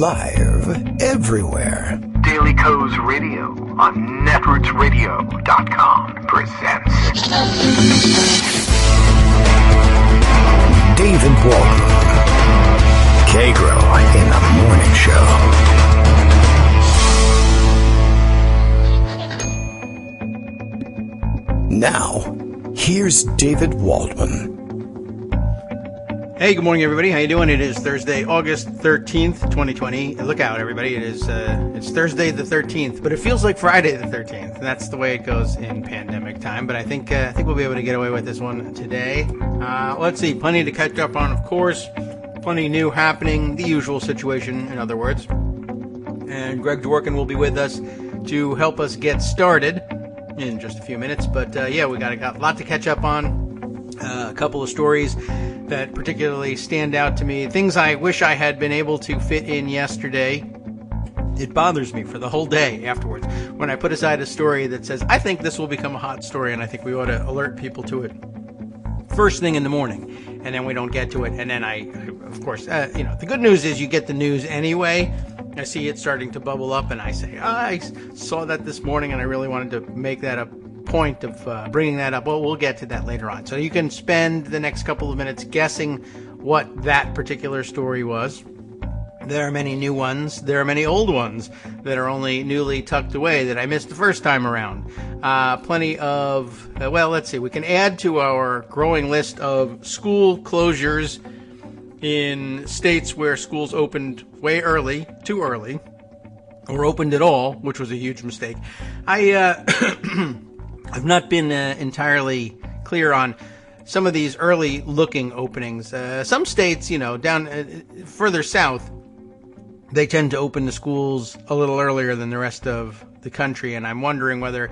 Live everywhere. Daily Co's Radio on netrootsradio.com presents David Waldman. Kagro in the Morning Show. Now, here's David Waldman. Hey, good morning, everybody. How you doing? It is Thursday, August 13th, 2020. Look out, everybody. It's Thursday the 13th, but it feels like Friday the 13th. That's the way it goes in pandemic time, but I think we'll be able to get away with this one today. Let's see. Plenty to catch up on, of course. Plenty new happening. The usual situation, in other words. And Greg Dworkin will be with us to help us get started in just a few minutes. But, we got a lot to catch up on. A couple of stories that particularly stand out to me. Things I wish I had been able to fit in yesterday. It bothers me for the whole day afterwards when I put aside a story that says, I think this will become a hot story and I think we ought to alert people to it first thing in the morning, and then we don't get to it. And then of course, the good news is you get the news anyway. I see it starting to bubble up and I say, I saw that this morning and I really wanted to make that a point of bringing that up. Well, we'll get to that later on. So you can spend the next couple of minutes guessing what that particular story was. There are many new ones. There are many old ones that are only newly tucked away that I missed the first time around. Plenty of, let's see. We can add to our growing list of school closures in states where schools opened way early, too early, or opened at all, which was a huge mistake. I've not been entirely clear on some of these early looking openings. Some states, down further south, they tend to open the schools a little earlier than the rest of the country. And I'm wondering whether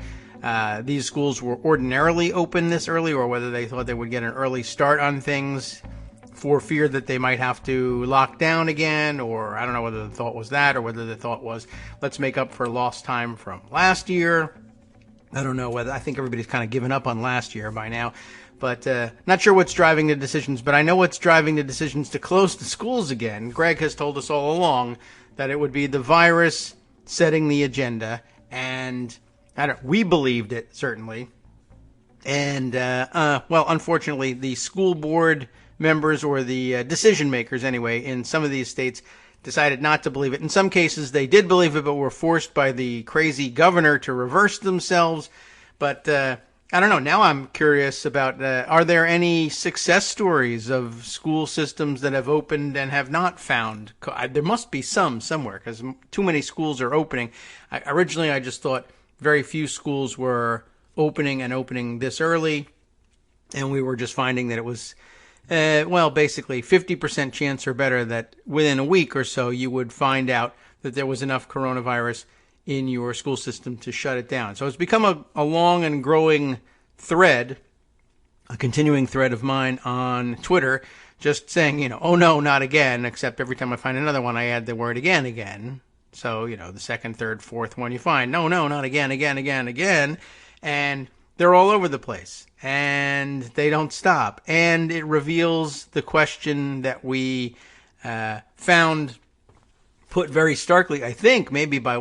these schools were ordinarily open this early or whether they thought they would get an early start on things for fear that they might have to lock down again. Or I don't know whether the thought was that or whether the thought was, let's make up for lost time from last year. I don't know whether, I think everybody's kind of given up on last year by now, but not sure what's driving the decisions, but I know what's driving the decisions to close the schools again. Greg has told us all along that it would be the virus setting the agenda, and we believed it, certainly. And, unfortunately, the school board members, or the decision makers anyway, in some of these states decided not to believe it. In some cases, they did believe it, but were forced by the crazy governor to reverse themselves. But I don't know. Now I'm curious about, are there any success stories of school systems that have opened and have not found? There must be some somewhere, because too many schools are opening. Originally, I just thought very few schools were opening this early, and we were just finding that it was basically 50% chance or better that within a week or so you would find out that there was enough coronavirus in your school system to shut it down. So it's become a long and growing thread, a continuing thread of mine on Twitter, just saying, oh no, not again, except every time I find another one, I add the word again. So, the second, third, fourth one you find, no, not again. And they're all over the place, and they don't stop. And it reveals the question that we found put very starkly, I think, maybe by,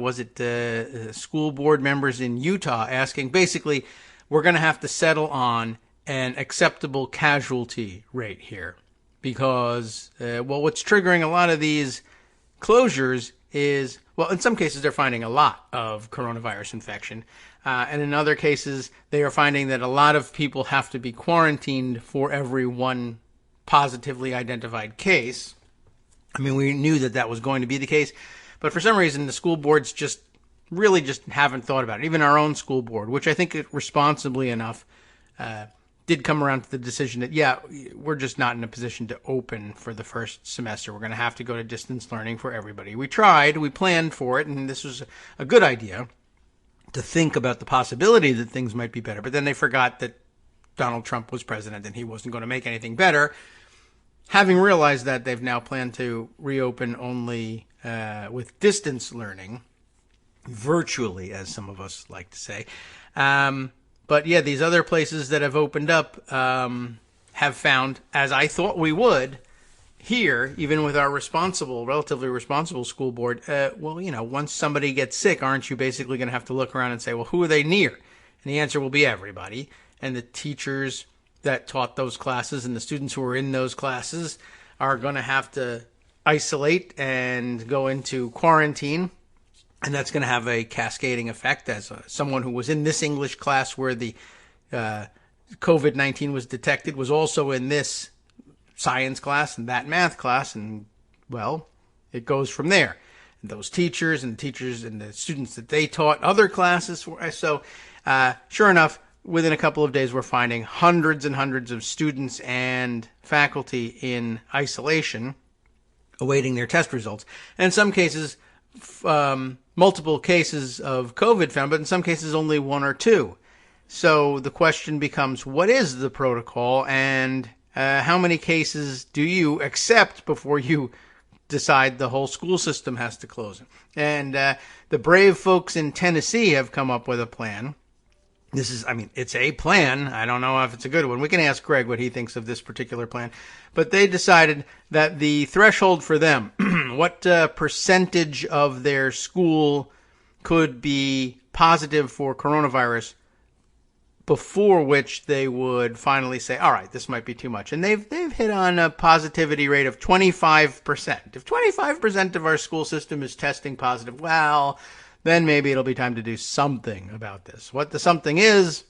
school board members in Utah asking, basically, we're going to have to settle on an acceptable casualty rate here. Because, what's triggering a lot of these closures is, in some cases they're finding a lot of coronavirus infection. And in other cases, they are finding that a lot of people have to be quarantined for every one positively identified case. I mean, we knew that was going to be the case, but for some reason, the school boards just haven't thought about it. Even our own school board, which I think responsibly enough, did come around to the decision that, we're just not in a position to open for the first semester. We're going to have to go to distance learning for everybody. We planned for it, and this was a good idea to think about the possibility that things might be better. But then they forgot that Donald Trump was president and he wasn't going to make anything better. Having realized that, they've now planned to reopen only with distance learning, virtually, as some of us like to say. But these other places that have opened up have found, as I thought we would, here, even with our relatively responsible school board, once somebody gets sick, aren't you basically going to have to look around and say, well, who are they near? And the answer will be everybody. And the teachers that taught those classes and the students who were in those classes are going to have to isolate and go into quarantine. And that's going to have a cascading effect. As someone who was in this English class where the COVID-19 was detected, was also in this science class and that math class, and well, it goes from there. And those teachers and the students that they taught other classes for. So sure enough, within a couple of days, we're finding hundreds and hundreds of students and faculty in isolation awaiting their test results. And in some cases, multiple cases of COVID found, but in some cases only one or two. So the question becomes, what is the protocol, and how many cases do you accept before you decide the whole school system has to close? And the brave folks in Tennessee have come up with a plan. It's a plan. I don't know if it's a good one. We can ask Greg what he thinks of this particular plan. But they decided that the threshold for them, what percentage of their school could be positive for coronavirus, before which they would finally say, all right, this might be too much. And they've hit on a positivity rate of 25%. If 25% of our school system is testing positive, well, then maybe it'll be time to do something about this. What the something is,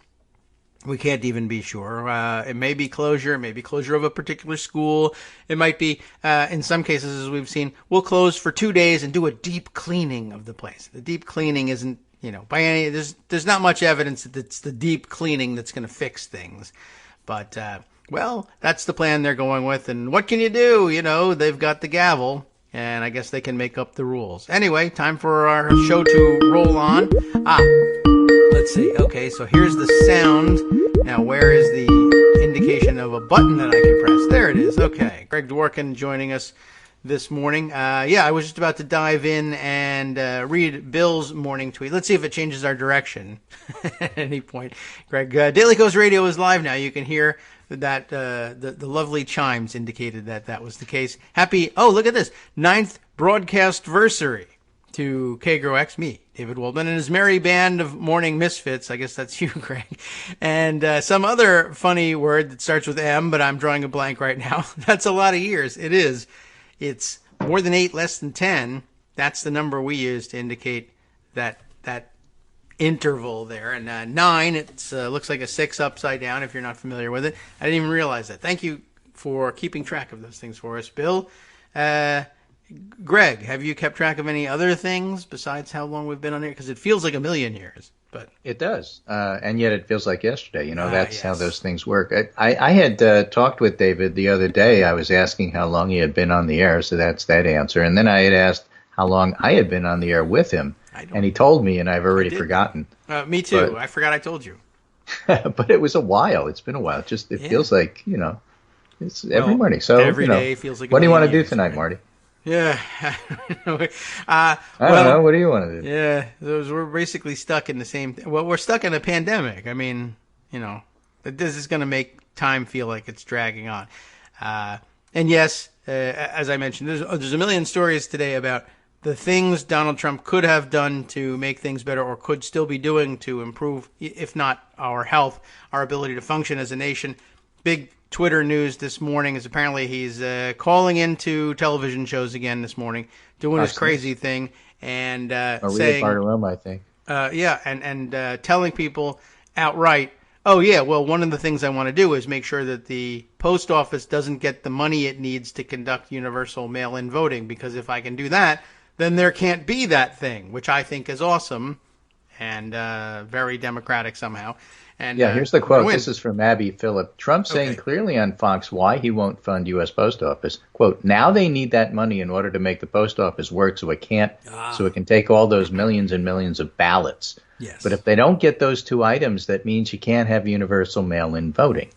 we can't even be sure. It may be closure. It may be closure of a particular school. It might be, in some cases, as we've seen, we'll close for 2 days and do a deep cleaning of the place. The deep cleaning isn't, there's not much evidence that it's the deep cleaning that's going to fix things. But, that's the plan they're going with. And what can you do? They've got the gavel, and I guess they can make up the rules. Anyway, time for our show to roll on. Let's see. Okay, so here's the sound. Now, where is the indication of a button that I can press? There it is. Okay. Greg Dworkin joining us this morning. I was just about to dive in and read Bill's morning tweet. Let's see if it changes our direction at any point. Greg, Daily Kos Radio is live now. You can hear that the lovely chimes indicated that was the case. Happy, look at this, 9th broadcast-versary to Kagro X, me, David Waldman, and his merry band of morning misfits. I guess that's you, Greg. And some other funny word that starts with M, but I'm drawing a blank right now. That's a lot of years. It is. It's more than 8, less than 10. That's the number we use to indicate that interval there. And 9, it looks like a 6 upside down if you're not familiar with it. I didn't even realize that. Thank you for keeping track of those things for us, Bill. Greg, have you kept track of any other things besides how long we've been on here? Because it feels like a million years. But it does, and yet it feels like yesterday. That's yes. How those things work. I had talked with David the other day. I was asking how long he had been on the air, so that's that answer. And then I had asked how long I had been on the air with him, and he told me, and I've already forgotten. Me too. I forgot I told you. But it was a while. It's been a while. It feels like, it's every morning. So every day feels like. What do you want to do years, tonight, right? Marty? Yeah. I don't know. What do you want to do? Yeah, we're basically stuck in the same thing. Well, we're stuck in a pandemic. I mean, this is going to make time feel like it's dragging on. And yes, as I mentioned, there's a million stories today about the things Donald Trump could have done to make things better, or could still be doing to improve, if not our health, our ability to function as a nation. Big Twitter news this morning is apparently he's calling into television shows again this morning, doing his crazy thing, and saying, part of Rome, I think. And telling people outright, oh yeah, well, one of the things I want to do is make sure that the post office doesn't get the money it needs to conduct universal mail-in voting, because if I can do that, then there can't be that thing, which I think is awesome and very democratic somehow. And, here's the quote. This is from Abby Phillip. Trump saying clearly on Fox why he won't fund U.S. Post Office. Quote, now they need that money in order to make the post office work so it can take all those millions and millions of ballots. Yes. But if they don't get those two items, that means you can't have universal mail-in voting.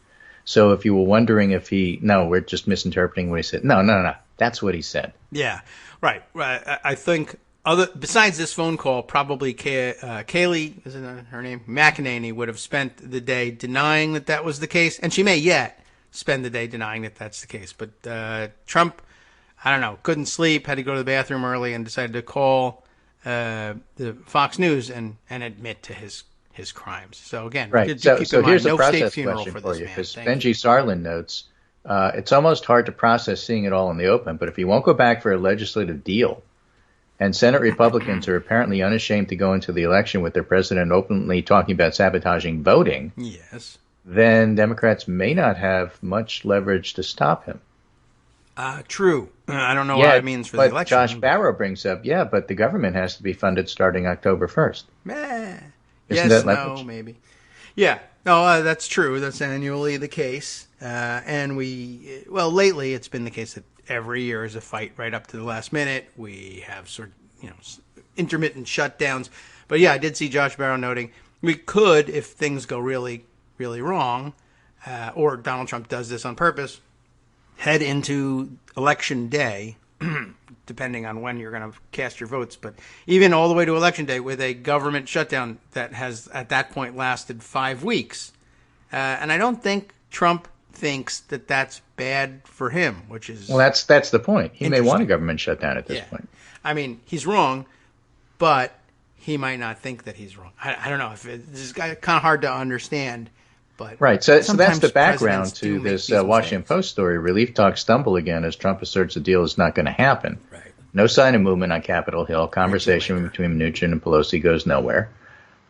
So if you were wondering if we're just misinterpreting what he said. No. That's what he said. Yeah, right. I think besides this phone call, probably Kayleigh, isn't her name? McEnany would have spent the day denying that was the case, and she may yet spend the day denying that that's the case. But Trump I don't know, couldn't sleep, had to go to the bathroom early, and decided to call the Fox News and admit to his crimes. So again, right. do keep So in mind, here's a no state process funeral question for for this you, man. because Thank you. Benji Sarlin notes it's almost hard to process seeing it all in the open. But if he won't go back for a legislative deal, and Senate Republicans are apparently unashamed to go into the election with their president openly talking about sabotaging voting, Yes. then Democrats may not have much leverage to stop him. True. I don't know what it means for the but election. Josh Barrow brings up, but the government has to be funded starting October 1st. Yes, that leverage? no, maybe. Yeah, no, that's true. That's annually the case. And lately it's been the case that every year is a fight right up to the last minute. We have intermittent shutdowns. But yeah, I did see Josh Barrow noting we could, if things go really, really wrong, or Donald Trump does this on purpose, head into Election Day, depending on when you're going to cast your votes, but even all the way to Election Day with a government shutdown that has, at that point, lasted 5 weeks. And I don't think Trump thinks that that's bad for him, which is... Well, that's the point. He may want a government shutdown at this point. I mean, he's wrong, but he might not think that he's wrong. I don't know. This is kind of hard to understand. But right, so that's the background presidents to do make this these Washington mistakes. Post story. Relief talks stumble again as Trump asserts the deal is not going to happen. Right. No sign of movement on Capitol Hill. Conversation between Mnuchin and Pelosi goes nowhere.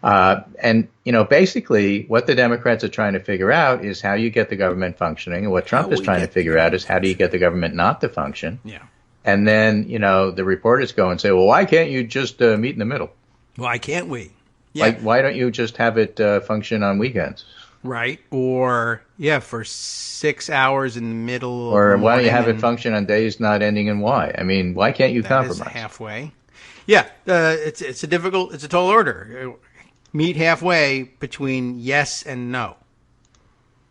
And, basically what the Democrats are trying to figure out is how you get the government functioning. And what Trump is trying to figure out is how do you get the government not to function. Yeah. And then, the reporters go and say, well, why can't you just meet in the middle? Why can't we? Yeah. Like, why don't you just have it function on weekends? Right. Or, for 6 hours in the middle of Or the why don't you have morning, it function on days not ending in Y? I mean, why can't you that compromise? is halfway. Yeah. It's a tall order. Meet halfway between yes and no.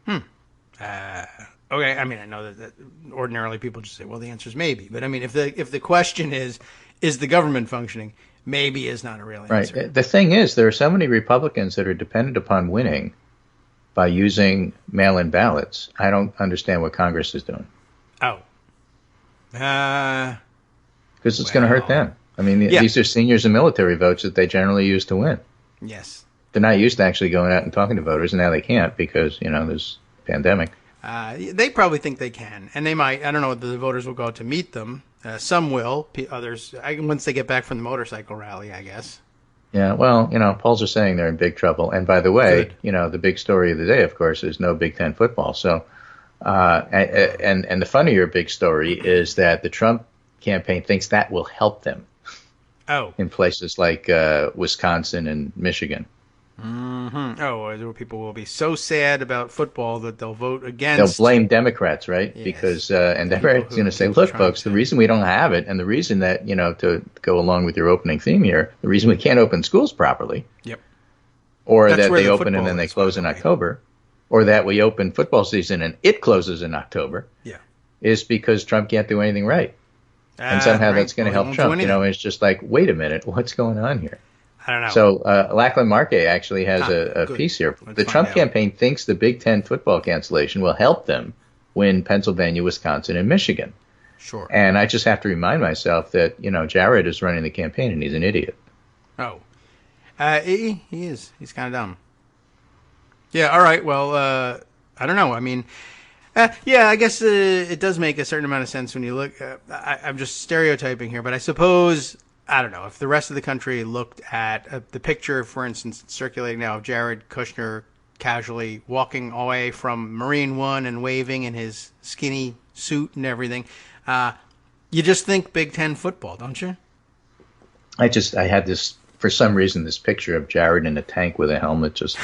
Okay. I mean, I know that ordinarily people just say, well, the answer is maybe. But I mean, if the question is the government functioning, maybe is not a real answer. Right. The thing is, there are so many Republicans that are dependent upon winning by using mail-in ballots. I don't understand what Congress is doing. Oh. Because it's going to hurt them. I mean, these are seniors and military votes that they generally use to win. Yes. They're not used to actually going out and talking to voters, and now they can't because, there's a pandemic. They probably think they can, and they might. I don't know whether the voters will go out to meet them. Some will. Others, once they get back from the motorcycle rally, I guess. Yeah, well, polls are saying they're in big trouble. And by the way, the big story of the day, of course, is no Big Ten football. So, and the funnier big story is that the Trump campaign thinks that will help them. Oh. In places like Wisconsin and Michigan. Mm-hmm. Oh, people will be so sad about football that they'll vote against. They'll blame Democrats, right? Yes. Because and Democrats going to say, look, folks, the reason we don't have it, and the reason that to go along with your opening theme here, the reason we can't open schools properly, or That's that where they the open and then football they is, close by in the way. October, or that we open football season and it closes in October, is because Trump can't do anything right. And somehow that's going to help Trump. It's just like, wait a minute, what's going on here? I don't know. So Lachlan Markay actually has a piece here. Let's the find Trump out. campaign thinks the Big Ten football cancellation will help them win Pennsylvania, Wisconsin, and Michigan. Sure. And I just have to remind myself that, Jared is running the campaign and he's an idiot. Oh. He is. He's kind of dumb. Yeah, all right. Well, I don't know. I mean... I guess it does make a certain amount of sense when you look. I'm just stereotyping here, but I suppose, I don't know, if the rest of the country looked at the picture, for instance, circulating now of Jared Kushner casually walking away from Marine One and waving in his skinny suit and everything, you just think Big Ten football, don't you? I had this, for some reason, this picture of Jared in a tank with a helmet just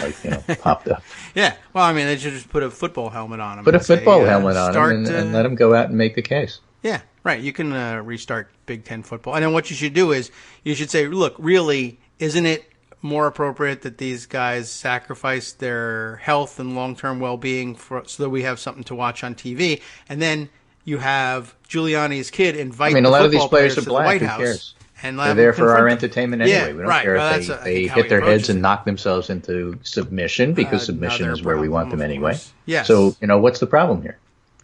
popped up. Yeah. Well, I mean, they should just put a football helmet on him. Put a and say, football helmet on him start, and let him go out and make the case. Yeah, right. You can restart Big Ten football. And then what you should do is you should say, look, really, isn't it more appropriate that these guys sacrifice their health and long-term well-being so that we have something to watch on TV? And then you have Giuliani's kid invite a lot of these football players are to the black. White Who House. cares? And They're there for our entertainment anyway. Yeah, we don't right. care Well, if that's, they how hit he their heads approaches and it. knock themselves into submission because submission Another is where we want problem, them of anyway. course. Yes. So, what's the problem here?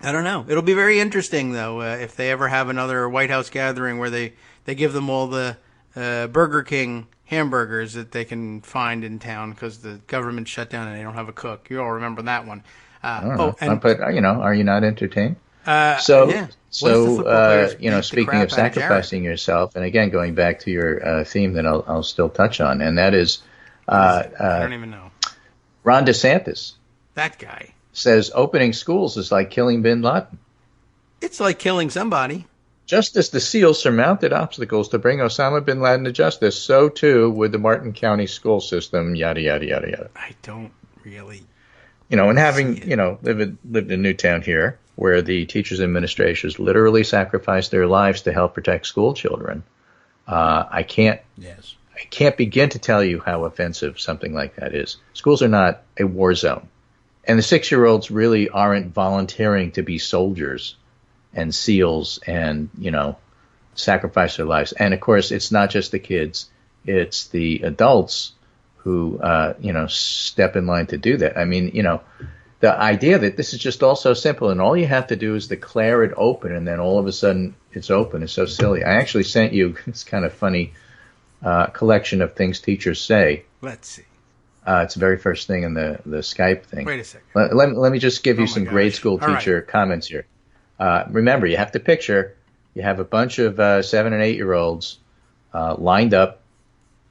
I don't know. It'll be very interesting, though, if they ever have another White House gathering where they give them all the Burger King hamburgers that they can find in town because the government shut down and they don't have a cook. You all remember that one. But are you not entertained? Yeah. Speaking of sacrificing yourself, and again, going back to your theme that I'll still touch on, and that is, I don't even know. Ron DeSantis. That guy says opening schools is like killing bin Laden. It's like killing somebody. Just as the SEALs surmounted obstacles to bring Osama bin Laden to justice, so too would the Martin County school system, yada, yada, yada, yada. I don't really. And having, lived in Newtown here, where the teachers and administrators literally sacrificed their lives to help protect school children, I can't begin to tell you how offensive something like that is. Schools are not a war zone. And the 6-year-olds really aren't volunteering to be soldiers and SEALs and, sacrifice their lives. And, of course, it's not just the kids. It's the adults who, step in line to do that. I mean, the idea that this is just all so simple and all you have to do is declare it open and then all of a sudden it's open is so silly. I actually sent you this kind of funny collection of things teachers say. Let's see. It's the very first thing in the Skype thing. Wait a second. Let me just give you some grade school teacher comments here. Remember, you have to picture, you have a bunch of 7 and 8 year olds lined up,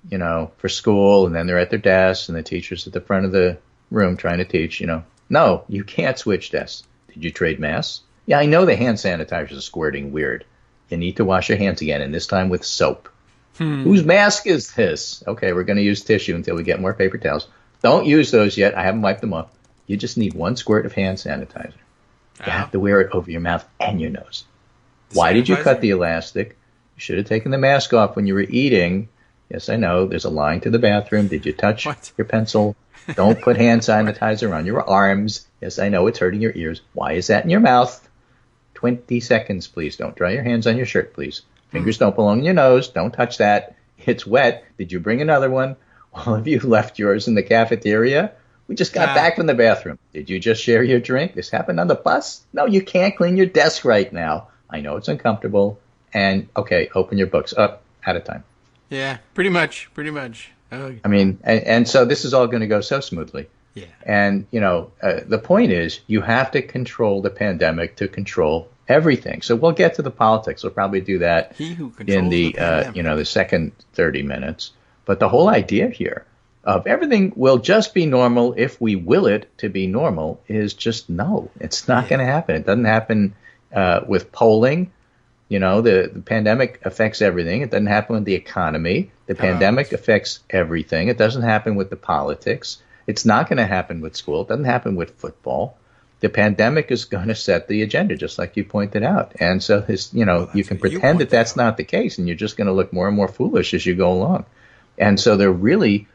for school, and then they're at their desks, and the teacher's at the front of the room trying to teach, No, you can't switch desks. Did you trade masks? Yeah, I know the hand sanitizer is squirting weird. You need to wash your hands again, and this time with soap. Whose mask is this? Okay, we're going to use tissue until we get more paper towels. Don't use those yet. I haven't wiped them off. You just need 1 squirt of hand sanitizer. You have to wear it over your mouth and your nose. Why did you cut the elastic? You should have taken the mask off when you were eating. Yes, I know. There's a line to the bathroom. Did you touch your pencil? Don't put hand sanitizer on your arms. Yes, I know. It's hurting your ears. Why is that in your mouth? 20 seconds, please. Don't dry your hands on your shirt, please. Fingers don't belong in your nose. Don't touch that. It's wet. Did you bring another one? All of you left yours in the cafeteria. We just got back from the bathroom. Did you just share your drink? This happened on the bus? No, you can't clean your desk right now. I know it's uncomfortable. And, okay, open your books up at a time. Yeah, pretty much. Oh. I mean, and so this is all going to go so smoothly. Yeah. And, the point is you have to control the pandemic to control everything. So we'll get to the politics. We'll probably do that in the second 30 minutes. But the whole idea here of everything will just be normal if we will it to be normal is just no. It's not going to happen. It doesn't happen with polling. The pandemic affects everything. It doesn't happen with the economy. The pandemic affects everything. It doesn't happen with the politics. It's not going to happen with school. It doesn't happen with football. The pandemic is going to set the agenda, just like you pointed out. And so, you can pretend that that's not the case, and you're just going to look more and more foolish as you go along. And so they're really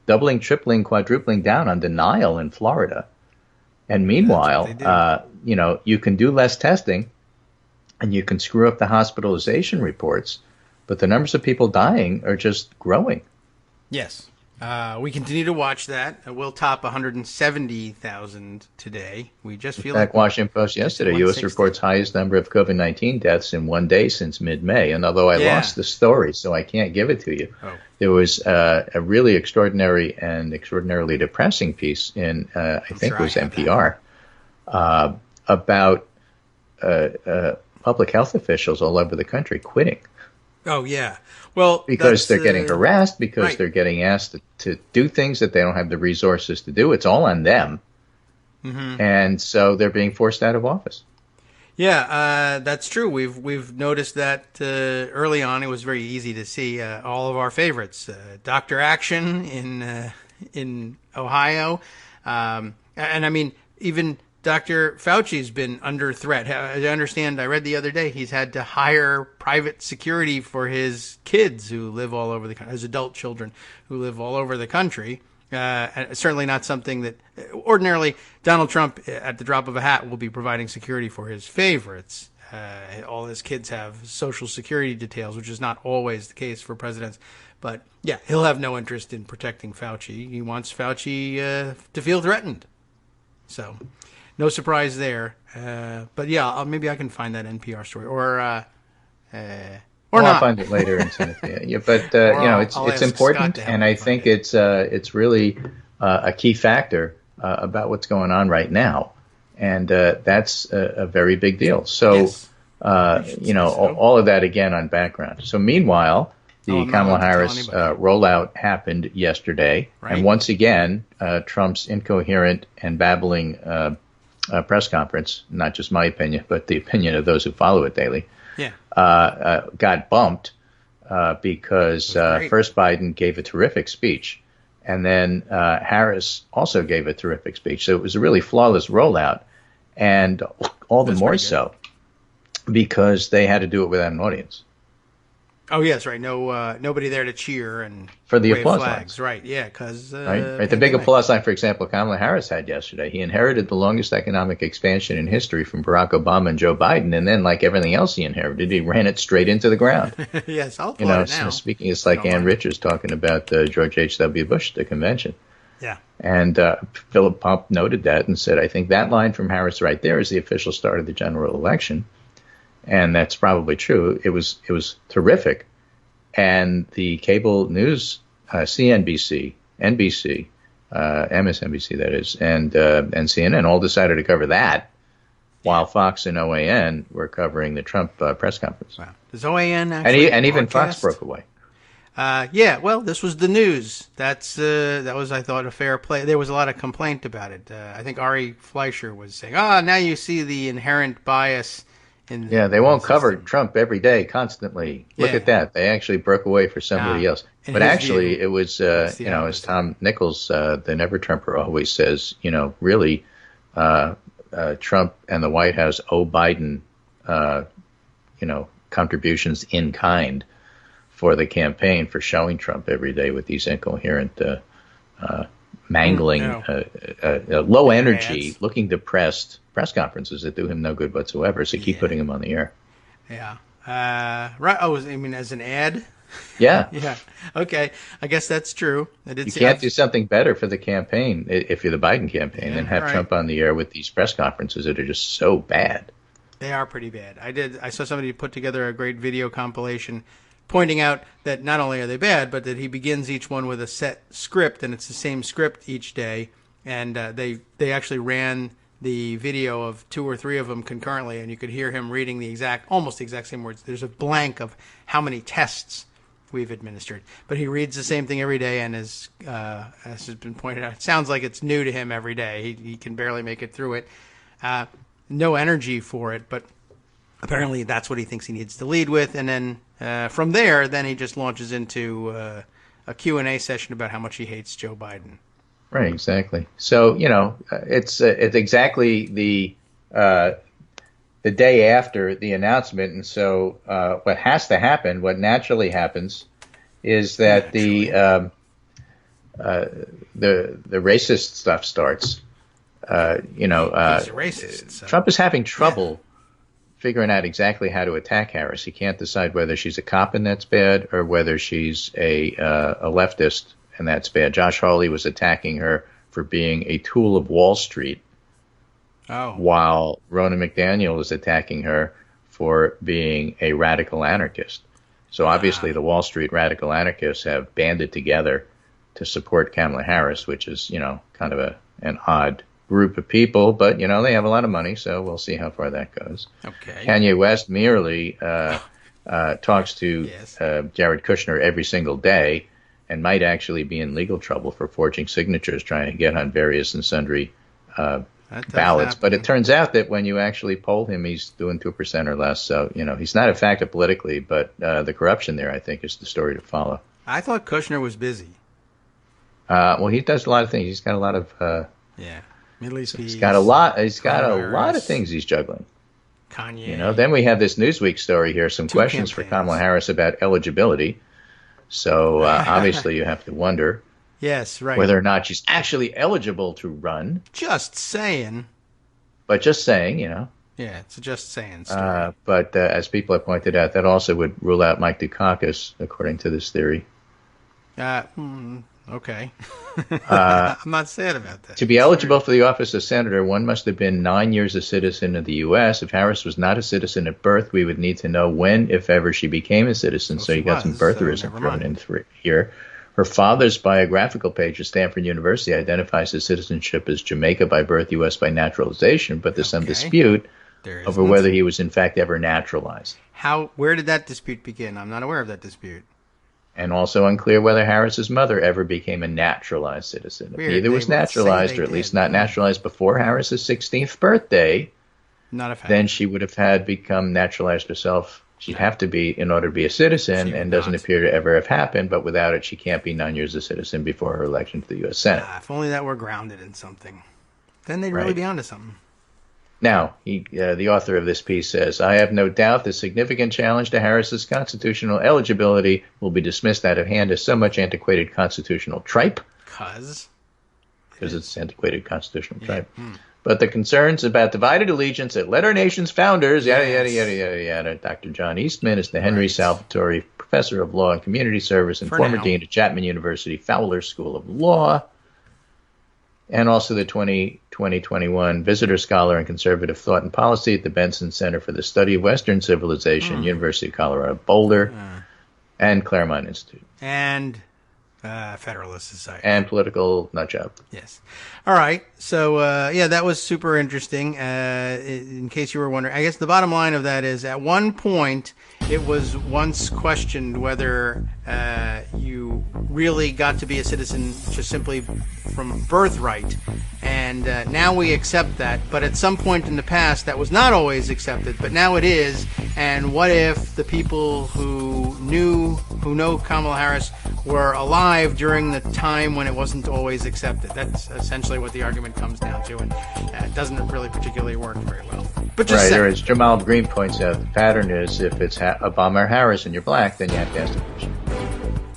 doubling, tripling, quadrupling down on denial in Florida. And meanwhile, you can do less testing, and you can screw up the hospitalization reports, but the numbers of people dying are just growing. Yes. We continue to watch that. We'll top 170,000 today. We just feel like Washington Post yesterday, U.S. reports highest number of COVID-19 deaths in one day since mid-May. And although I lost the story, so I can't give it to you, there was a really extraordinary and extraordinarily depressing piece in, I think it was NPR, about public health officials all over the country quitting. Oh, yeah. Well, because they're getting harassed, because they're getting asked to do things that they don't have the resources to do. It's all on them. Mm-hmm. And so they're being forced out of office. Yeah, that's true. We've noticed that early on. It was very easy to see all of our favorites. Dr. Action in Ohio. And I mean, even Dr. Fauci's been under threat. I understand, I read the other day, he's had to hire private security for his kids who live all over the country, his adult children who live all over the country. Certainly not something that ordinarily Donald Trump, at the drop of a hat, will be providing security for his favorites. All his kids have Social Security details, which is not always the case for presidents. But yeah, he'll have no interest in protecting Fauci. He wants Fauci to feel threatened. So no surprise there. But yeah, maybe I can find that NPR story or Well, not. I'll find it later and send it to you. Yeah, but I'll it's ask Scott important, to help and me I find think it. it's really a key factor about what's going on right now, and that's a very big deal. So, Yes. Say so. all of that again on background. So, meanwhile, the I'm not Kamala allowed to tell Harris anybody. rollout happened yesterday, Right. and once again, Trump's incoherent and babbling press conference, not just my opinion, but the opinion of those who follow it daily, Yeah. got bumped because great. first Biden gave a terrific speech, and then Harris also gave a terrific speech. So it was a really flawless rollout, and all the That's more pretty good. so because they had to do it without an audience. Oh yes, right. No, nobody there to cheer and For the wave applause flags. lines. Right. Yeah, because Right? The big applause line, for example, Kamala Harris had yesterday. He inherited the longest economic expansion in history from Barack Obama and Joe Biden, and then, like everything else he inherited, he ran it straight into the ground. Yes, I'll applaud it now. So speaking, it's like Don't Ann mind. Richards talking about George H.W. Bush at the convention. Yeah. And Philip Pump noted that and said, I think that line from Harris right there is the official start of the general election. And that's probably true. It was terrific. And the cable news, CNBC, NBC, MSNBC, that is, and CNN all decided to cover that, while Fox and OAN were covering the Trump press conference. Wow. Does OAN actually And even Fox broadcast? broke away. Yeah, well, this was the news. That was, I thought, a fair play. There was a lot of complaint about it. I think Ari Fleischer was saying, now you see the inherent bias in Yeah, they won't the cover system." Trump every day, constantly. Look Yeah. at that. They actually broke away for somebody else. in But his actually, view, it was, it's the as opposite. Tom Nichols, the Never Trumper, always says, really, Trump and the White House owe Biden, contributions in kind for the campaign for showing Trump every day with these incoherent, mangling, low energy, Ads. looking depressed press conferences that do him no good whatsoever. So keep putting him on the air. Yeah. Right. Oh, I mean, as an ad? Yeah. Yeah. Okay. I guess that's true. I did You see. can't do something better for the campaign if you're the Biden campaign Yeah, than have right. Trump on the air with these press conferences that are just so bad. They are pretty bad. I saw somebody put together a great video compilation pointing out that not only are they bad, but that he begins each one with a set script, and it's the same script each day. And they actually ran the video of 2 or 3 of them concurrently, and you could hear him reading almost the exact same words. There's a blank of how many tests we've administered, but he reads the same thing every day, and as has been pointed out, it sounds like it's new to him every day. He can barely make it through it. No energy for it, but apparently that's what he thinks he needs to lead with, and then from there, then he just launches into a Q&A session about how much he hates Joe Biden. Right, exactly. So it's exactly the day after the announcement, and so what has to happen, what naturally happens, is that the racist stuff starts. He's a racist. So. Trump is having trouble figuring out exactly how to attack Harris. He can't decide whether she's a cop and that's bad, or whether she's a leftist and that's bad. Josh Hawley was attacking her for being a tool of Wall Street, while Ronna McDaniel was attacking her for being a radical anarchist. So obviously the Wall Street radical anarchists have banded together to support Kamala Harris, which is, kind of an odd group of people, but, they have a lot of money, so we'll see how far that goes. Okay. Kanye West merely talks to Jared Kushner every single day and might actually be in legal trouble for forging signatures trying to get on various and sundry ballots. But it turns out that when you actually poll him, he's doing 2% or less. So, he's not a factor politically, but the corruption there, I think, is the story to follow. I thought Kushner was busy. Well, he does a lot of things. He's got a lot of Middle East peace. He's got a lot of things he's juggling. Kanye. Then we have this Newsweek story here, some questions for Kamala Harris about eligibility. So obviously you have to wonder whether or not she's actually eligible to run. Just saying. But just saying, Yeah, it's a just saying story. But as people have pointed out, that also would rule out Mike Dukakis, according to this theory. Okay. I'm not sad about that. To be eligible for the office of senator, one must have been 9 years a citizen of the U.S. If Harris was not a citizen at birth, we would need to know when, if ever, she became a citizen. So you got some birtherism thrown in here. Her father's biographical page at Stanford University identifies his citizenship as Jamaica by birth, U.S. by naturalization, but there's some dispute over whether he was in fact ever naturalized. Where did that dispute begin? I'm not aware of that dispute. And also unclear whether Harris's mother ever became a naturalized citizen. If neither was naturalized, or at least not naturalized before Harris's 16th birthday, then she would have had become naturalized herself. She'd have to be in order to be a citizen, and doesn't appear to ever have happened. But without it, she can't be 9 years a citizen before her election to the U.S. Senate. If only that were grounded in something. Then they'd really be onto something. Now, the author of this piece says, I have no doubt the significant challenge to Harris's constitutional eligibility will be dismissed out of hand as so much antiquated constitutional tripe. Because it's antiquated constitutional tripe. But the concerns about divided allegiance that led our nation's founders, yada, yada, yada, yada, yada. Dr. John Eastman is the Henry Salvatori Professor of Law and Community Service and former dean at Chapman University Fowler School of Law, and also the 2021 visitor scholar in conservative thought and policy at the Benson Center for the Study of Western Civilization, University of Colorado Boulder, and Claremont Institute. And Federalist Society. And political nutjob. Yes. All right. So, that was super interesting. In case you were wondering, I guess the bottom line of that is at one point it was once questioned whether you really got to be a citizen just simply from birthright. And now we accept that. But at some point in the past, that was not always accepted. But now it is. And what if the people who know Kamala Harris were alive during the time when it wasn't always accepted? That's essentially what the argument comes down to, and it doesn't really particularly work very well. But just or as Jamal Green points out, the pattern is if it's Obama or Harris and you're black, then you have to ask the question.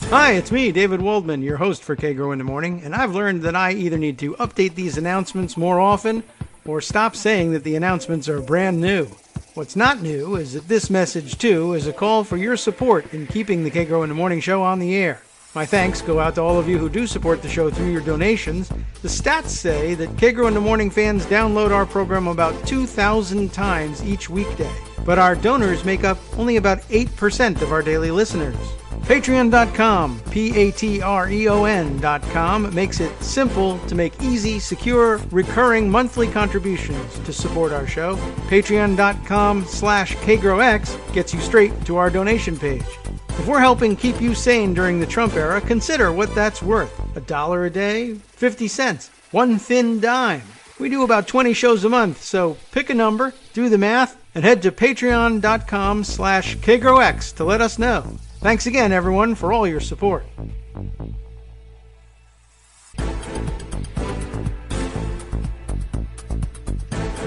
Hi, it's me, David Waldman, your host for Kagro in the Morning, and I've learned that I either need to update these announcements more often or stop saying that the announcements are brand new. What's not new is that this message, too, is a call for your support in keeping the Kagro in the Morning show on the air. My thanks go out to all of you who do support the show through your donations. The stats say that Kagro in the Morning fans download our program about 2,000 times each weekday. But our donors make up only about 8% of our daily listeners. Patreon.com, Patreon.com, makes it simple to make easy, secure, recurring monthly contributions to support our show. Patreon.com/KagroX gets you straight to our donation page. If we're helping keep you sane during the Trump era, consider what that's worth. $1 a day? 50 cents? One thin dime? We do about 20 shows a month, so pick a number, do the math, and head to patreon.com/KagroX to let us know. Thanks again, everyone, for all your support.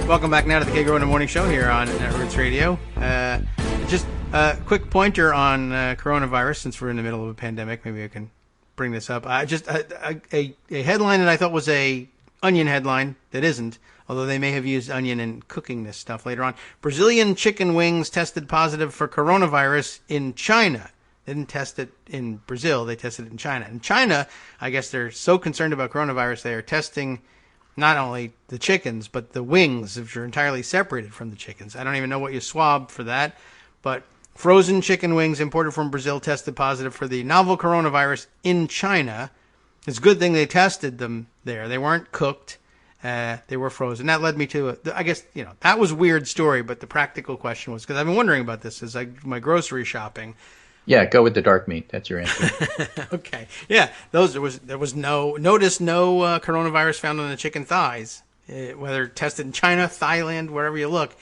Welcome back now to the Kagro in the Morning Show here on Networks Radio. Just a quick pointer on coronavirus, since we're in the middle of a pandemic. Maybe I can bring this up. Just a headline that I thought was a Onion headline that isn't, although they may have used Onion in cooking this stuff later on. Brazilian chicken wings tested positive for coronavirus in China. They didn't test it in Brazil, they tested it in China. In China, I guess they're so concerned about coronavirus, they are testing not only the chickens, but the wings, which are entirely separated from the chickens. I don't even know what you swab for that, but frozen chicken wings imported from Brazil tested positive for the novel coronavirus in China. It's a good thing they tested them there. They weren't cooked. They were frozen. That led me to, I guess, that was a weird story, but the practical question was, because I've been wondering about this as I my grocery shopping. Yeah, go with the dark meat. That's your answer. Okay. Yeah, there was no coronavirus found on the chicken thighs, whether tested in China, Thailand, wherever you look.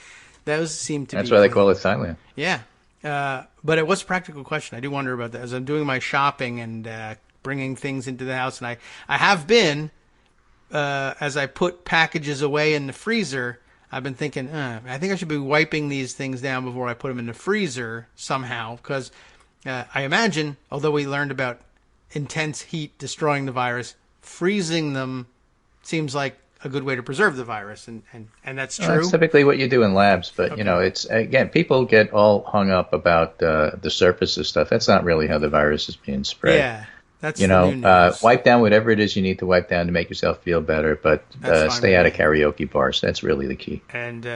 Those seem to be. That's why they call it Thailand. Yeah. But it was a practical question. I do wonder about that as I'm doing my shopping and bringing things into the house. And I have been, as I put packages away in the freezer, I've been thinking, I think I should be wiping these things down before I put them in the freezer somehow, because I imagine, although we learned about intense heat destroying the virus, freezing them seems like a good way to preserve the virus, and that's true. That's typically what you do in labs, but okay. It's again, people get all hung up about the surface of stuff. That's not really how the virus is being spread. Yeah, That's the new news. Wipe down whatever it is you need to wipe down to make yourself feel better, but stay out of karaoke bars. That's really the key. And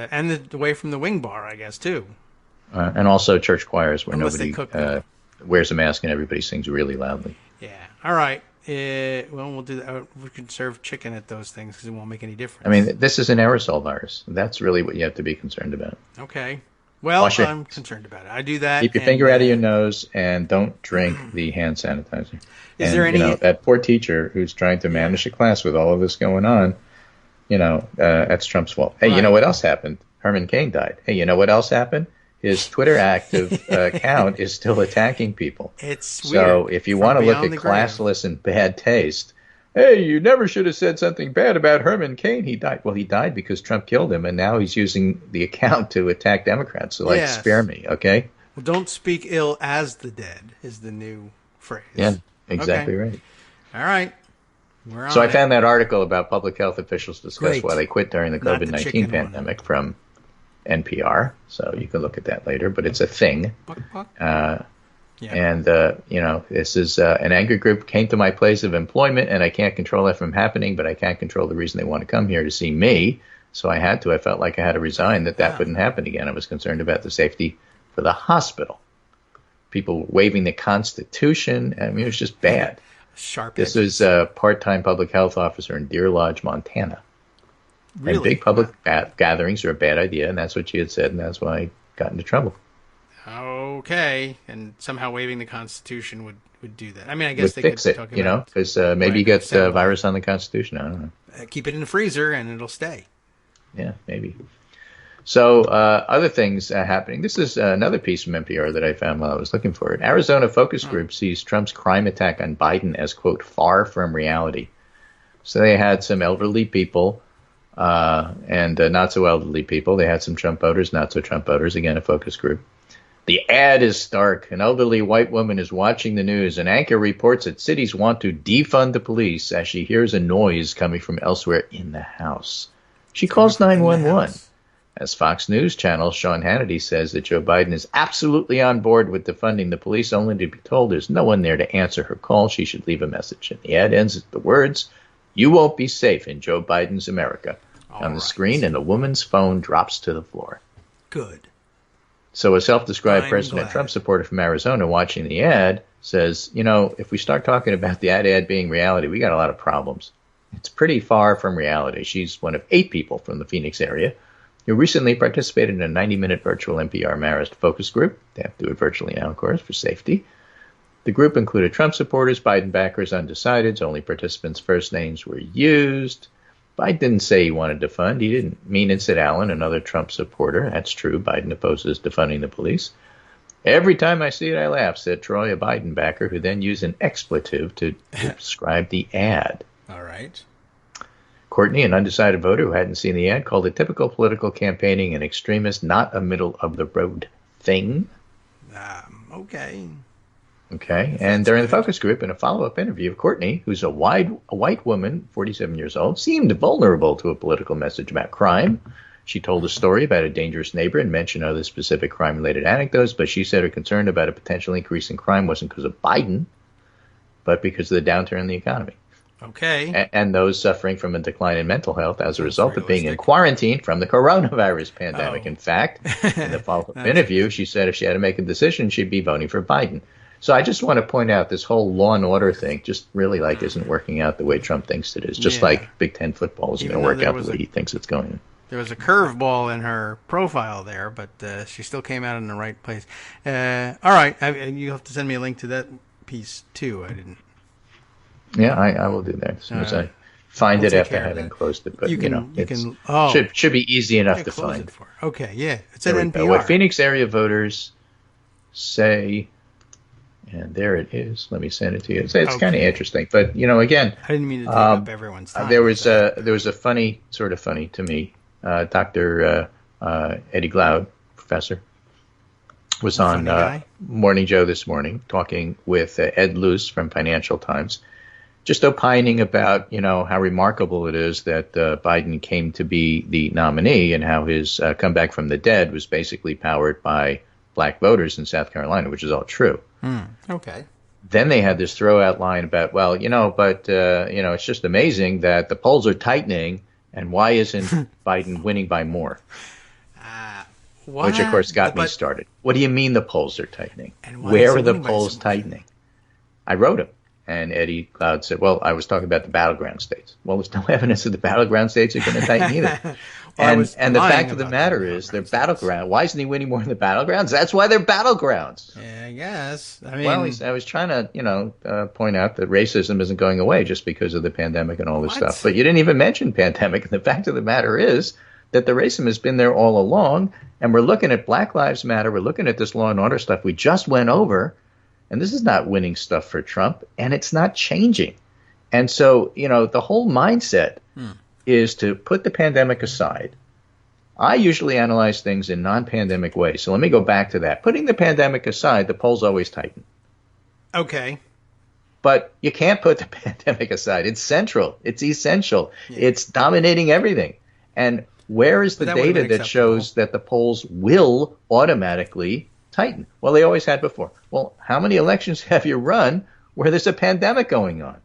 away from the wing bar, I guess, too. And also church choirs where Unless nobody wears a mask and everybody sings really loudly. Yeah. All right. Well, we'll do that. We can serve chicken at those things because it won't make any difference. I mean, this is an aerosol virus. That's really what you have to be concerned about. Okay. Well, I'm concerned about it. I do that. Keep your finger out of your nose and don't drink the hand sanitizer. Is there any... that poor teacher who's trying to manage a class with all of this going on, that's Trump's fault. Hey, You know what else happened? Herman Cain died. Hey, you know what else happened? His Twitter active account is still attacking people. It's weird. So if you want to look at classless and bad taste, hey, you never should have said something bad about Herman Cain. He died. Well, he died because Trump killed him, and now he's using the account to attack Democrats. So, spare me, okay? Well, don't speak ill as the dead is the new phrase. Yeah, exactly right. All right. We're on So I found that article about public health officials discuss why they quit during the Not the COVID-19 chicken pandemic from NPR. So you can look at that later, but it's a thing. And, this is an angry group came to my place of employment, and I can't control that from happening, but I can't control the reason they want to come here to see me. So I had to. I felt like I had to resign that wouldn't happen again. I was concerned about the safety for the hospital. People waving the Constitution. I mean, it was just bad. This is a part-time public health officer in Deer Lodge, Montana. Really? And big public gatherings are a bad idea, and that's what she had said, and that's why I got into trouble. Okay, and somehow waiving the Constitution would do that. I mean, I guess they fix could it, talk about because maybe you get virus on the Constitution. I don't know. Keep it in the freezer and it'll stay. Yeah, maybe. So other things happening. This is another piece from NPR that I found while I was looking for it. Arizona focus group sees Trump's crime attack on Biden as, quote, far from reality. So they had some elderly people and not so elderly people. They had some Trump voters, not so Trump voters. Again, a focus group. The ad is stark. An elderly white woman is watching the news. An anchor reports that cities want to defund the police as she hears a noise coming from elsewhere in the house. She calls 911. As Fox News Channel Sean Hannity says that Joe Biden is absolutely on board with defunding the police, only to be told there's no one there to answer her call. She should leave a message. And the ad ends with the words, "You won't be safe in Joe Biden's America," on the screen, and the woman's phone drops to the floor. Good. So a self-described President Trump supporter from Arizona watching the ad says, if we start talking about the ad being reality, we got a lot of problems. It's pretty far from reality. She's one of 8 people from the Phoenix area who recently participated in a 90-minute virtual NPR Marist focus group. They have to do it virtually now, of course, for safety. The group included Trump supporters, Biden backers, undecideds. Only participants' first names were used. Biden didn't say he wanted to defund. He didn't mean it, said Allen, another Trump supporter. That's true. Biden opposes defunding the police. Every time I see it, I laugh, said Troy, a Biden backer, who then used an expletive to describe the ad. All right. Courtney, an undecided voter who hadn't seen the ad, called it typical political campaigning and extremist, not a middle-of-the-road thing. Okay. Okay, and during the focus group, in a follow-up interview, Courtney, who's a white woman, 47 years old, seemed vulnerable to a political message about crime. She told a story about a dangerous neighbor and mentioned other specific crime-related anecdotes, but she said her concern about a potential increase in crime wasn't because of Biden, but because of the downturn in the economy. Okay. And those suffering from a decline in mental health as a result of being in quarantine from the coronavirus pandemic. In fact, in the follow-up interview, she said if she had to make a decision, she'd be voting for Biden. So I just want to point out this whole law and order thing just really isn't working out the way Trump thinks it is. Just like Big Ten football isn't going to work out the way he thinks it's going. There was a curveball in her profile there, but she still came out in the right place. All right. You have to send me a link to that piece, too. I didn't. Yeah, I will do that as soon as I find it after having closed it. But, it should be easy enough to find. Okay, yeah. It's at NPR. What Phoenix area voters say... And there it is. Let me send it to you. It's kind of interesting, but again, I didn't mean to take up everyone's time. There was a funny to me. Dr. Eddie Glaude, professor, was on Morning Joe this morning talking with Ed Luce from Financial Times, just opining about how remarkable it is that Biden came to be the nominee and how his comeback from the dead was basically powered by black voters in South Carolina, which is all true. Okay. Then they had this throwout line about, well, it's just amazing that the polls are tightening, and why isn't Biden winning by more? Which, of course, got me started. What do you mean the polls are tightening? Where are the polls tightening? I wrote him. And Eddie Cloud said, well, I was talking about the battleground states. Well, there's no evidence that the battleground states are going to tighten either. And the fact of the matter is, they're battleground. Why isn't he winning more in the battlegrounds? That's why they're battlegrounds. Yeah, I guess. I mean, well, I was trying to, point out that racism isn't going away just because of the pandemic and all this stuff. But you didn't even mention pandemic. And the fact of the matter is that the racism has been there all along. And we're looking at Black Lives Matter. We're looking at this law and order stuff we just went over. And this is not winning stuff for Trump, and it's not changing. And so, the whole mindset is to put the pandemic aside. I usually analyze things in non-pandemic ways. So let me go back to that. Putting the pandemic aside, the polls always tighten. Okay. But you can't put the pandemic aside. It's central. It's essential. Yeah. It's dominating everything. And where is the data that shows that the polls will automatically tighten? Well, they always had before. Well, how many elections have you run where there's a pandemic going on?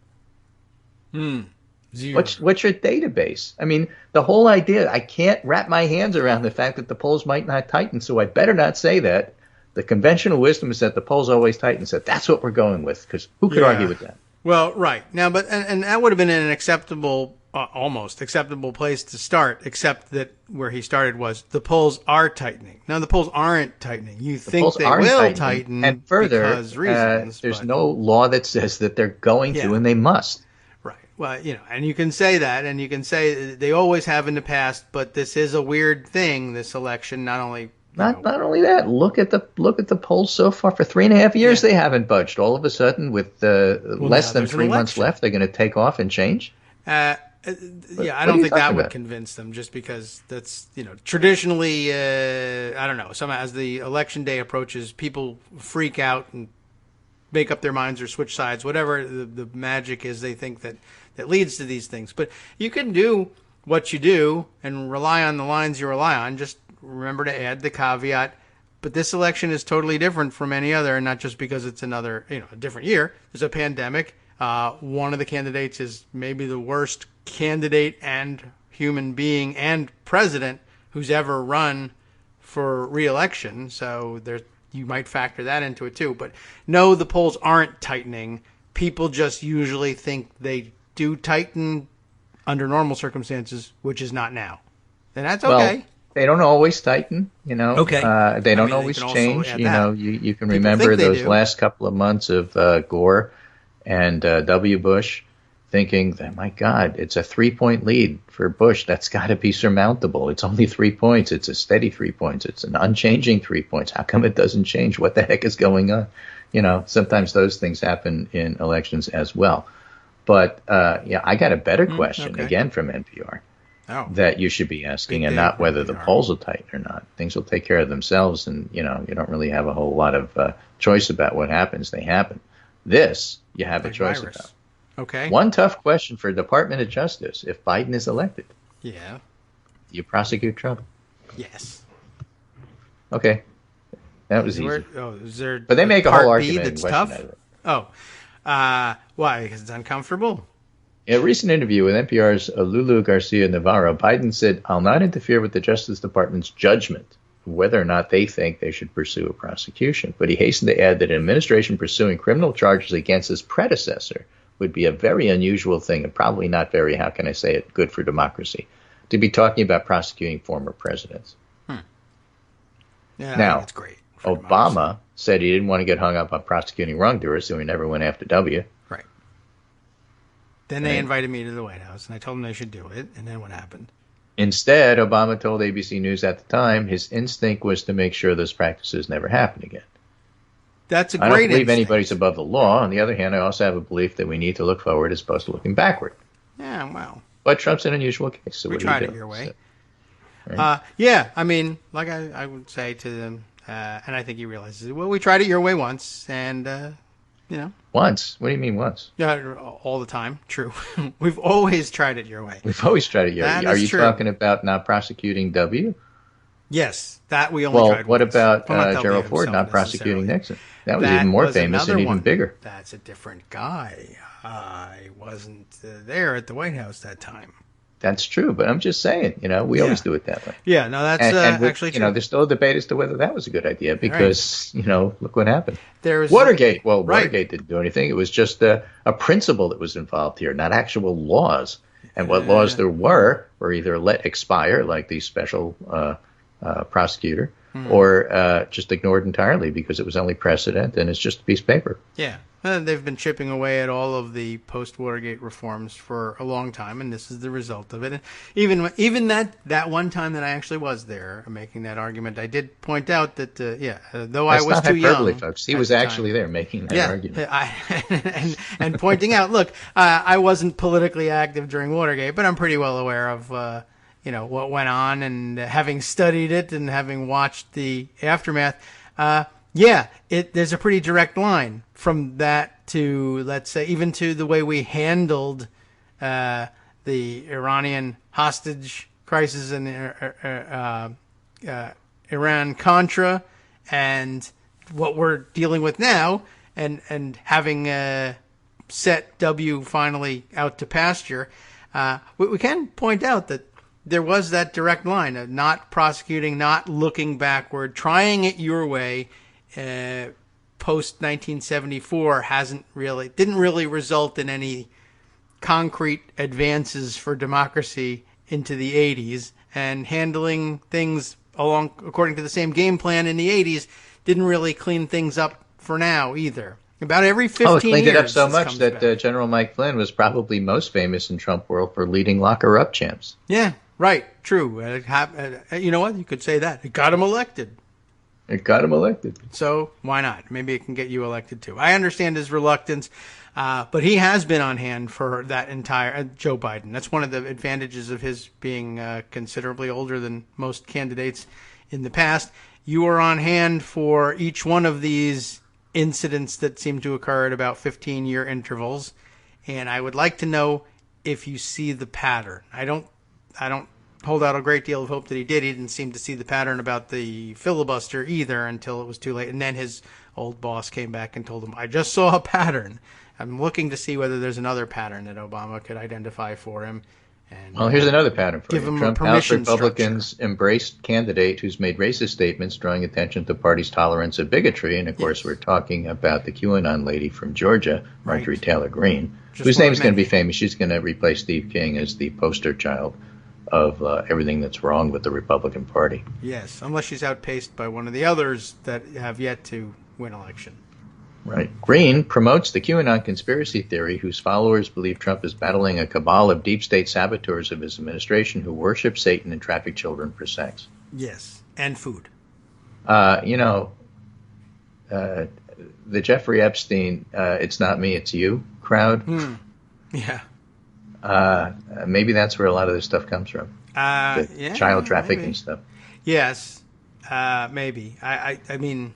Zero. What's your database? I mean, the whole idea, I can't wrap my hands around the fact that the polls might not tighten, so I better not say that. The conventional wisdom is that the polls always tighten, so that's what we're going with, because who could argue with that? Well, right. Now, but and that would have been an acceptable, almost acceptable place to start, except that where he started was the polls are tightening. Now, the polls aren't tightening. You think they will tighten, and further, because reasons. There's no law that says that they're going to, and they must. Right. Well, and you can say that, and you can say they always have in the past, but this is a weird thing, this election, not only... Not only that, look at the polls so far. For 3.5 years, they haven't budged. All of a sudden, with less than 3 months left, they're going to take off and change? I don't think that would convince them, just because that's, traditionally, I don't know, somehow as the election day approaches, people freak out and make up their minds or switch sides, whatever the magic is they think that leads to these things. But you can do what you do and rely on the lines you rely on. Just remember to add the caveat, but this election is totally different from any other, and not just because it's another, a different year. There's a pandemic. One of the candidates is maybe the worst candidate and human being and president who's ever run for re-election. So you might factor that into it too. But no, the polls aren't tightening. People just usually think they do tighten under normal circumstances, which is not now. And that's okay. Well, they don't always tighten, Okay. They don't always change. You can remember those last couple of months of Gore and W. Bush, thinking that, my God, it's a 3-point lead for Bush. That's got to be surmountable. It's only 3 points. It's a steady 3 points. It's an unchanging 3 points. How come it doesn't change? What the heck is going on? Sometimes those things happen in elections as well. But, I got a better question, again, from NPR. That you should be asking, and not whether the polls will tighten or not. Things will take care of themselves, and you don't really have a whole lot of choice about what happens. They happen. This you have a choice about. Okay. One tough question for Department of Justice: if Biden is elected, do you prosecute Trump? Yes. Okay, that was easy. Is there? But they make a whole argument that's tough. Why? Because it's uncomfortable. In a recent interview with NPR's Lulu Garcia-Navarro, Biden said, "I'll not interfere with the Justice Department's judgment whether or not they think they should pursue a prosecution." But he hastened to add that an administration pursuing criminal charges against his predecessor would be a very unusual thing, and probably not very, how can I say it, good for democracy, to be talking about prosecuting former presidents. Yeah, now, that's great. Obama said he didn't want to get hung up on prosecuting wrongdoers, so he never went after W. Right. Then they invited me to the White House, and I told them they should do it, and then what happened? Instead, Obama told ABC News at the time his instinct was to make sure those practices never happen again. That's a great I don't believe instinct. anybody's above the law. On the other hand, I also have a belief that we need to look forward as opposed to looking backward. Yeah, well. But Trump's an unusual case, so we what do tried you do? it your way. So, right? I mean, like I would say to them, and I think he realizes it, well, we tried it your way once, and, Once? What do you mean once? Yeah, all the time. True. We've always tried it your way. We've always tried it your way. Are you talking about not prosecuting W? Yes, that we only tried what once. about Pimentel Gerald himself Ford not prosecuting necessarily. Nixon? That was even more famous and another even one. bigger. That's a different guy. I wasn't there at the White House that time. That's true, but I'm just saying, we always do it that way. Yeah, no, that's actually true. There's still a debate as to whether that was a good idea because, look what happened. Watergate. Well, Watergate didn't do anything. It was just a principle that was involved here, not actual laws. And what laws there were either let expire, like the special prosecutor, or just ignored entirely because it was only precedent and it's just a piece of paper. Yeah. They've been chipping away at all of the post-Watergate reforms for a long time, and this is the result of it. And even that one time that I actually was there making that argument, I did point out that, though I was too young. Folks. He was actually there making that argument. and pointing out, look, I wasn't politically active during Watergate, but I'm pretty well aware of what went on, and having studied it and having watched the aftermath. There's a pretty direct line from that to, let's say, even to the way we handled the Iranian hostage crisis and Iran-Contra, and what we're dealing with now, and having set W finally out to pasture. We can point out that there was that direct line of not prosecuting, not looking backward, trying it your way. Post 1974 didn't really result in any concrete advances for democracy into the 80s, and handling things according to the same game plan in the 80s didn't really clean things up for now either. About every 15 years. It cleaned it up so much that General Mike Flynn was probably most famous in Trump world for leading locker-up champs. Yeah, right, true. You know what? You could say that. It got him elected. So why not? Maybe it can get you elected too. I understand his reluctance, but he has been on hand for that entire Joe Biden. That's one of the advantages of his being considerably older than most candidates in the past. You are on hand for each one of these incidents that seem to occur at about 15-year intervals, and I would like to know if you see the pattern. I don't hold out a great deal of hope that he did. He didn't seem to see the pattern about the filibuster either until it was too late. And then his old boss came back and told him, I just saw a pattern. I'm looking to see whether there's another pattern that Obama could identify for him. And here's another pattern for give you. him Trump a House permission Republicans structure. embraced candidate who's made racist statements drawing attention to the party's tolerance of bigotry. And, of course, we're talking about the QAnon lady from Georgia, Marjorie Taylor Greene, whose name's going to be famous. She's going to replace Steve King as the poster child of everything that's wrong with the Republican Party. Yes, unless she's outpaced by one of the others that have yet to win election. Right. Greene promotes the QAnon conspiracy theory, whose followers believe Trump is battling a cabal of deep state saboteurs of his administration who worship Satan and traffic children for sex. Yes, and food. The Jeffrey Epstein, it's not me, it's you crowd. Yeah. Maybe that's where a lot of this stuff comes from. Child trafficking stuff. Yes, maybe. I mean,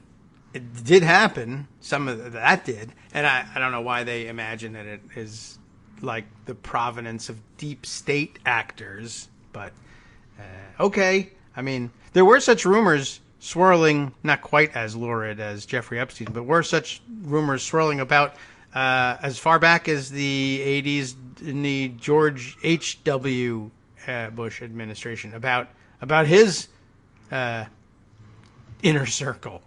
it did happen. Some of that did. And I don't know why they imagine that it is like the provenance of deep state actors. But, okay. I mean, there were such rumors swirling, not quite as lurid as Jeffrey Epstein, but were such rumors swirling about as far back as the 80s in the George H.W. Bush administration about his inner circle,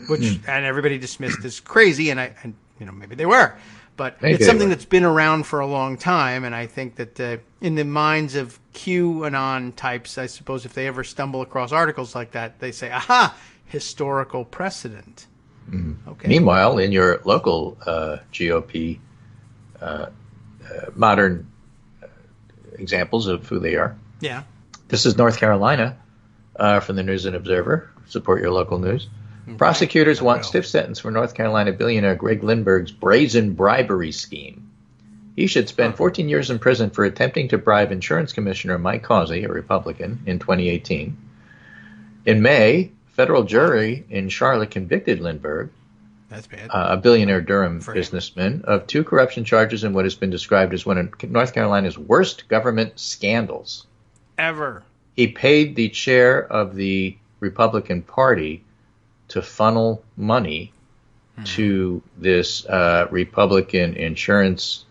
which and everybody dismissed as crazy, and maybe they were, but it's something that's been around for a long time, and I think that in the minds of QAnon types, I suppose if they ever stumble across articles like that, they say, aha, historical precedent. Okay. Meanwhile, in your local GOP modern examples of who they are. Yeah. This is North Carolina from the News and Observer. Support your local news. Okay. Prosecutors want stiff sentence for North Carolina billionaire Greg Lindbergh's brazen bribery scheme. He should spend 14 years in prison for attempting to bribe Insurance Commissioner Mike Causey, a Republican, in 2018. In May, federal jury in Charlotte convicted Lindbergh, that's bad, a billionaire Durham businessman, of 2 corruption charges in what has been described as one of North Carolina's worst government scandals. Ever. He paid the chair of the Republican Party to funnel money to this Republican insurance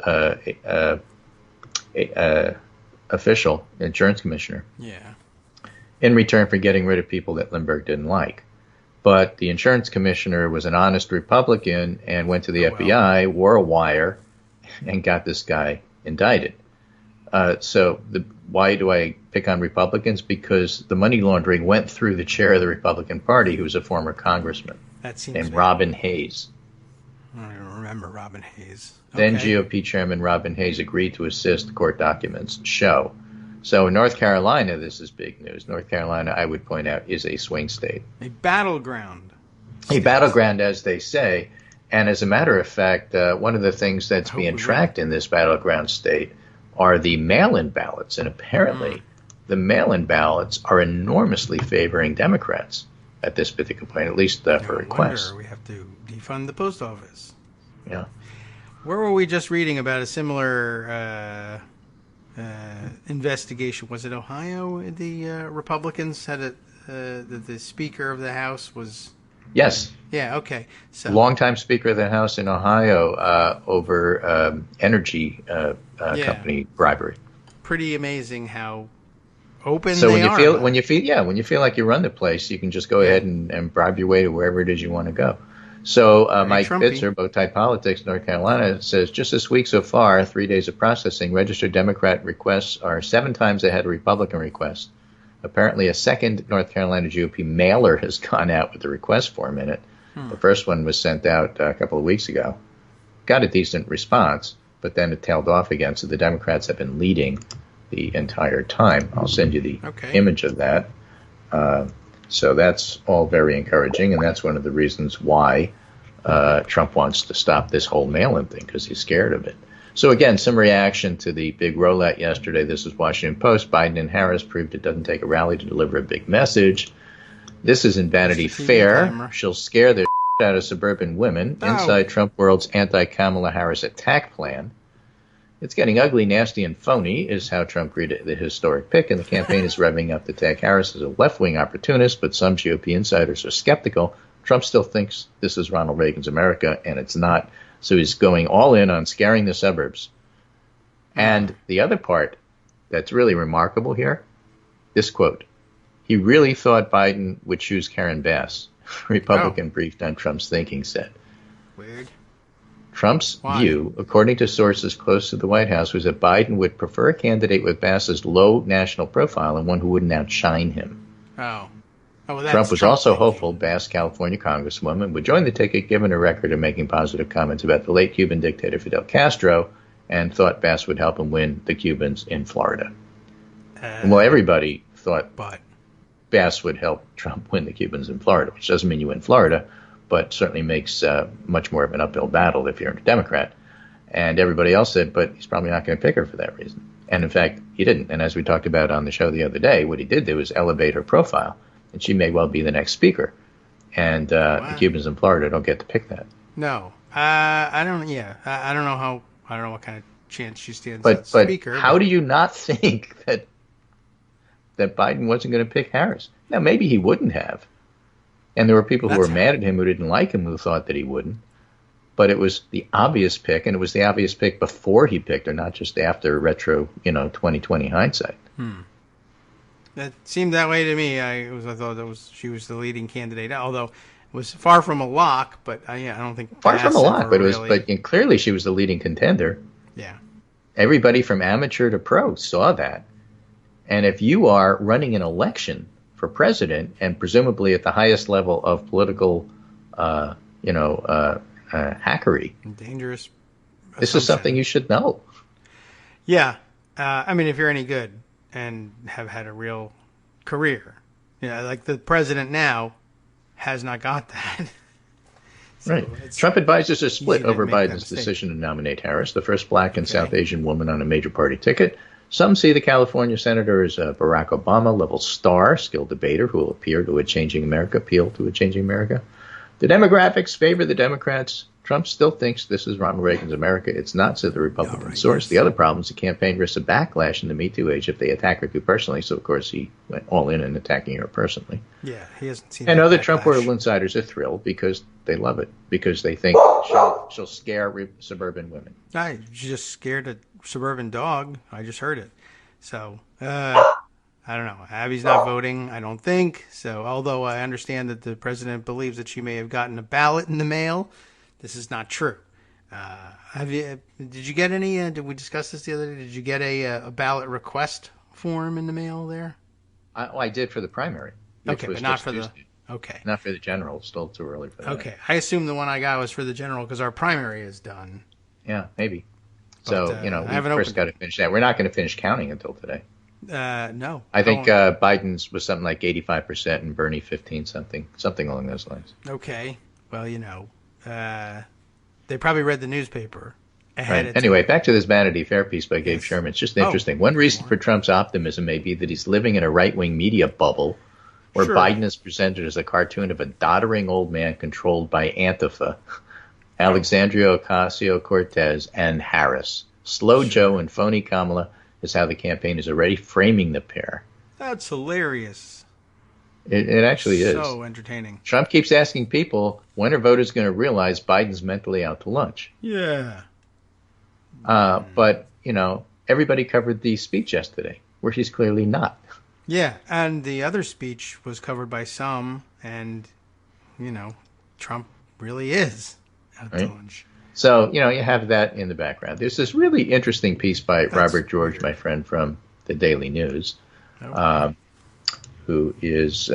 official, insurance commissioner, in return for getting rid of people that Lindbergh didn't like. But the insurance commissioner was an honest Republican and went to the FBI, wore a wire, and got this guy indicted. Why do I pick on Republicans? Because the money laundering went through the chair of the Republican Party, who was a former congressman named Robin Hayes. I don't even remember Robin Hayes. Then GOP Chairman Robin Hayes agreed to assist, court documents show. So in North Carolina, this is big news. North Carolina, I would point out, is a swing state. A battleground. A battleground, as they say. And as a matter of fact, one of the things that's being tracked in this battleground state are the mail-in ballots. And apparently, the mail-in ballots are enormously favoring Democrats at this particular point, at least for requests. We have to defund the post office. Yeah. Where were we just reading about a similar investigation? Was it Ohio? The Republicans had the Speaker of the House was... Yes. Yeah, okay. So longtime Speaker of the House in Ohio over energy company bribery. Pretty amazing how open so they when you are. when you feel like you run the place, you can just go ahead and bribe your way to wherever it is you want to go. So Mike Pitzer, Bowtie Politics, North Carolina, says just this week so far, 3 days of processing, registered Democrat requests are 7 times ahead of Republican requests. Apparently, a second North Carolina GOP mailer has gone out with the request form in it. The first one was sent out a couple of weeks ago. Got a decent response, but then it tailed off again. So the Democrats have been leading the entire time. I'll send you the image of that. So that's all very encouraging, and that's one of the reasons why Trump wants to stop this whole mail-in thing, because he's scared of it. So again, some reaction to the big rollout yesterday. This is Washington Post. Biden and Harris proved it doesn't take a rally to deliver a big message. This is in Vanity Fair. She'll scare the out of suburban women. Inside Trump world's anti-Kamala Harris attack plan. It's getting ugly, nasty, and phony is how Trump greeted the historic pick, and the campaign is revving up to attack Harris as a left-wing opportunist, but some GOP insiders are skeptical. Trump still thinks this is Ronald Reagan's America, and it's not. So he's going all in on scaring the suburbs. And the other part that's really remarkable here, this quote, he really thought Biden would choose Karen Bass, Republican briefed on Trump's thinking said. Weird. Trump's view, according to sources close to the White House, was that Biden would prefer a candidate with Bass's low national profile and one who wouldn't outshine him. Trump was also hopeful Bass, California Congresswoman, would join the ticket given her record of making positive comments about the late Cuban dictator Fidel Castro, and thought Bass would help him win the Cubans in Florida. Well, everybody thought Bass would help Trump win the Cubans in Florida, which doesn't mean you win Florida, but certainly makes much more of an uphill battle if you're a Democrat. And everybody else said, but he's probably not going to pick her for that reason. And in fact, he didn't. And as we talked about on the show the other day, what he did do was elevate her profile. And she may well be the next speaker. And the Cubans in Florida don't get to pick that. No. I don't know what kind of chance she stands as speaker. But how do you not think that Biden wasn't going to pick Harris? Now, maybe he wouldn't have. And there were people who were mad at him who didn't like him who thought that he wouldn't. But it was the obvious pick, and it was the obvious pick before he picked her, not just after retro, 2020 hindsight. That seemed that way to me. I thought she was the leading candidate, although it was far from a lock. But I don't think far from a lock. But clearly she was the leading contender. Yeah, everybody from amateur to pro saw that. And if you are running an election for president, and presumably at the highest level of political, hackery, dangerous. This is something you should know. Yeah, I mean, if you're any good and have had a real career, like the president now has not got that. Right. Trump advisors are split over Biden's decision to nominate Harris, the first black and South Asian woman on a major party ticket. Some see the California senator as a Barack Obama-level star, skilled debater who will appeal to a changing America. The The demographics favor the Democrats. Trump still thinks this is Ronald Reagan's America. It's not, said the Republican source. The other problem is the campaign risks a backlash in the Me Too age if they attack her too personally. So, of course, he went all in attacking her personally. Yeah, he hasn't seen. And other backlash. Trump world insiders are thrilled because they love it, because they think she'll scare suburban women. I just scared a suburban dog. I just heard it. So, I don't know. Abby's not voting, I don't think. So, although I understand that the president believes that she may have gotten a ballot in the mail, this is not true. Did you get any? Did we discuss this the other day? Did you get a ballot request form in the mail there? I did for the primary. Okay, but not for Tuesday. Not for the general. Still too early for that. Okay, I assume the one I got was for the general because our primary is done. Yeah, maybe. So, we first got to finish that. We're not going to finish counting until today. No. I think Biden's was something like 85% and Bernie 15 something along those lines. Okay. Well, they probably read the newspaper ahead of time. Anyway, back to this Vanity Fair piece by Gabe Sherman. It's just interesting. One reason for Trump's optimism may be that he's living in a right-wing media bubble where Biden is presented as a cartoon of a doddering old man controlled by Antifa, Alexandria Ocasio-Cortez, and Harris. Slow Joe and phony Kamala is how the campaign is already framing the pair. That's hilarious. It actually is. So entertaining. Trump keeps asking people, when are voters going to realize Biden's mentally out to lunch? Yeah. But, everybody covered the speech yesterday, where he's clearly not. Yeah, and the other speech was covered by some, and, Trump really is out to lunch. So, you have that in the background. There's this really interesting piece by Robert George, my friend from the Daily News, who is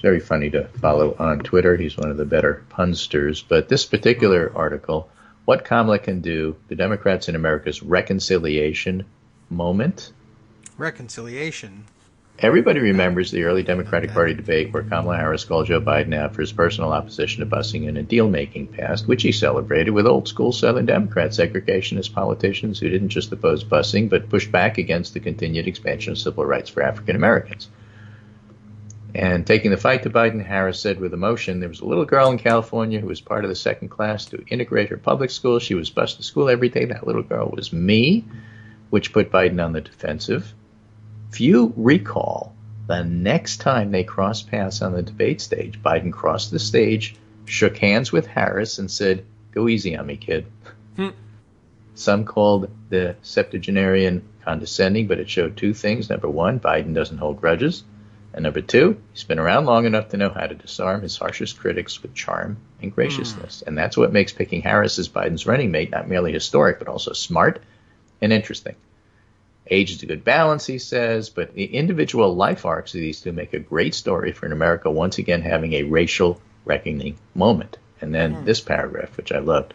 very funny to follow on Twitter. He's one of the better punsters. But this particular article, What Kamala Can Do, the Democrats in America's Reconciliation Moment. Reconciliation? Everybody remembers the early Democratic Party debate where Kamala Harris called Joe Biden out for his personal opposition to busing in a deal-making past, which he celebrated with old-school Southern Democrat segregationist politicians who didn't just oppose busing, but pushed back against the continued expansion of civil rights for African Americans. And taking the fight to Biden, Harris said with emotion, there was a little girl in California who was part of the second class to integrate her public school. She was bused to school every day. That little girl was me, which put Biden on the defensive. If you recall, the next time they crossed paths on the debate stage, Biden crossed the stage, shook hands with Harris, and said, "Go easy on me, kid." Some called the septuagenarian condescending, but it showed two things. Number one, Biden doesn't hold grudges. And number two, he's been around long enough to know how to disarm his harshest critics with charm and graciousness. And that's what makes picking Harris as Biden's running mate not merely historic, but also smart and interesting. Age is a good balance, he says, but the individual life arcs of these two make a great story for an America once again having a racial reckoning moment. And then this paragraph, which I loved.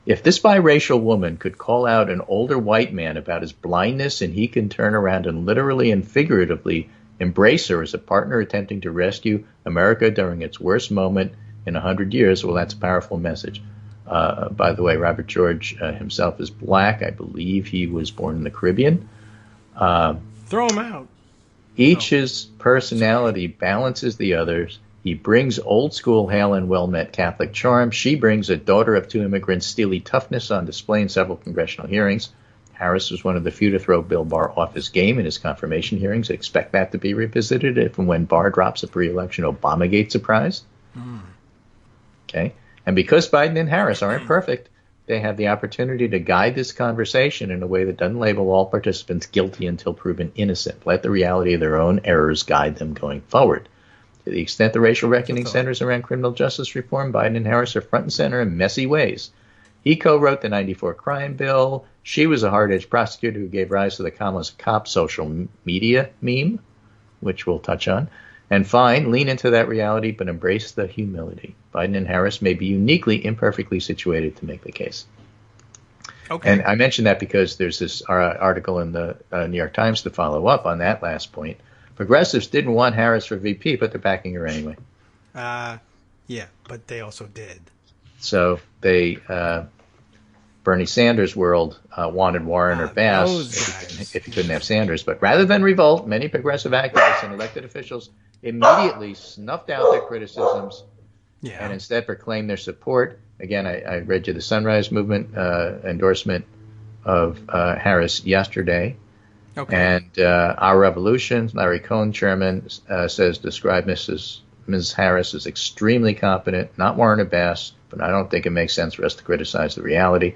If this biracial woman could call out an older white man about his blindness and he can turn around and literally and figuratively embrace her as a partner attempting to rescue America during its worst moment in 100 years, well, that's a powerful message. By the way, Robert George himself is black. I believe he was born in the Caribbean. Throw him out. His personality balances the others. He brings old-school, hail and well-met Catholic charm. She brings a daughter of two immigrants' steely toughness on display in several congressional hearings. Harris was one of the few to throw Bill Barr off his game in his confirmation hearings. Expect that to be revisited if and when Barr drops a pre-election Obamagate surprise. Okay. And because Biden and Harris aren't perfect, they have the opportunity to guide this conversation in a way that doesn't label all participants guilty until proven innocent. Let the reality of their own errors guide them going forward. To the extent the racial reckoning centers around criminal justice reform, Biden and Harris are front and center in messy ways. He co-wrote the 94 crime bill. She was a hard-edged prosecutor who gave rise to the Kamala's cop social media meme, which we'll touch on. And fine, lean into that reality, but embrace the humility. Biden and Harris may be uniquely, imperfectly situated to make the case. Okay. And I mentioned that because there's this article in the New York Times to follow up on that last point. Progressives didn't want Harris for VP, but they're backing her anyway. Yeah, but they also did. So they, Bernie Sanders' world wanted Warren or Bass if he couldn't have Sanders. But rather than revolt, many progressive activists and elected officials immediately snuffed out their criticisms Yeah. and instead proclaim their support. Again, I read you the Sunrise Movement endorsement of Harris yesterday. Okay. And Our Revolution, Larry Cohn, chairman, says describe Ms. Harris as extremely competent, not Warren Abbas, but I don't think it makes sense for us to criticize the reality.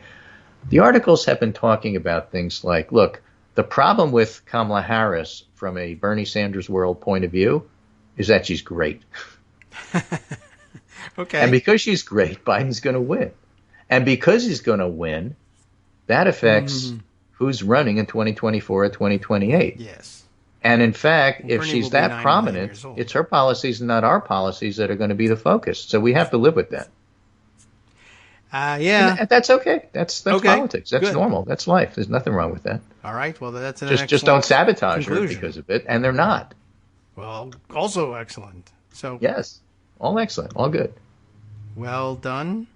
The articles have been talking about things like, look, the problem with Kamala Harris from a Bernie Sanders world point of view is that she's great. Okay. And because she's great, Biden's going to win. And because he's going to win, that affects who's running in 2024 or 2028. Yes. And in fact, Well, if Bernie she's will be 9 that million prominent, years old. it's her policies and not our policies that are going to be the focus. So we have to live with that. Yeah. And that's okay. That's Okay. politics. That's Good. normal. That's life. There's nothing wrong with that. All right. Well, that's an Just don't excellent sabotage her conclusion. because of it. And they're not. Well, also excellent. So, Yes. All excellent. All good. well done.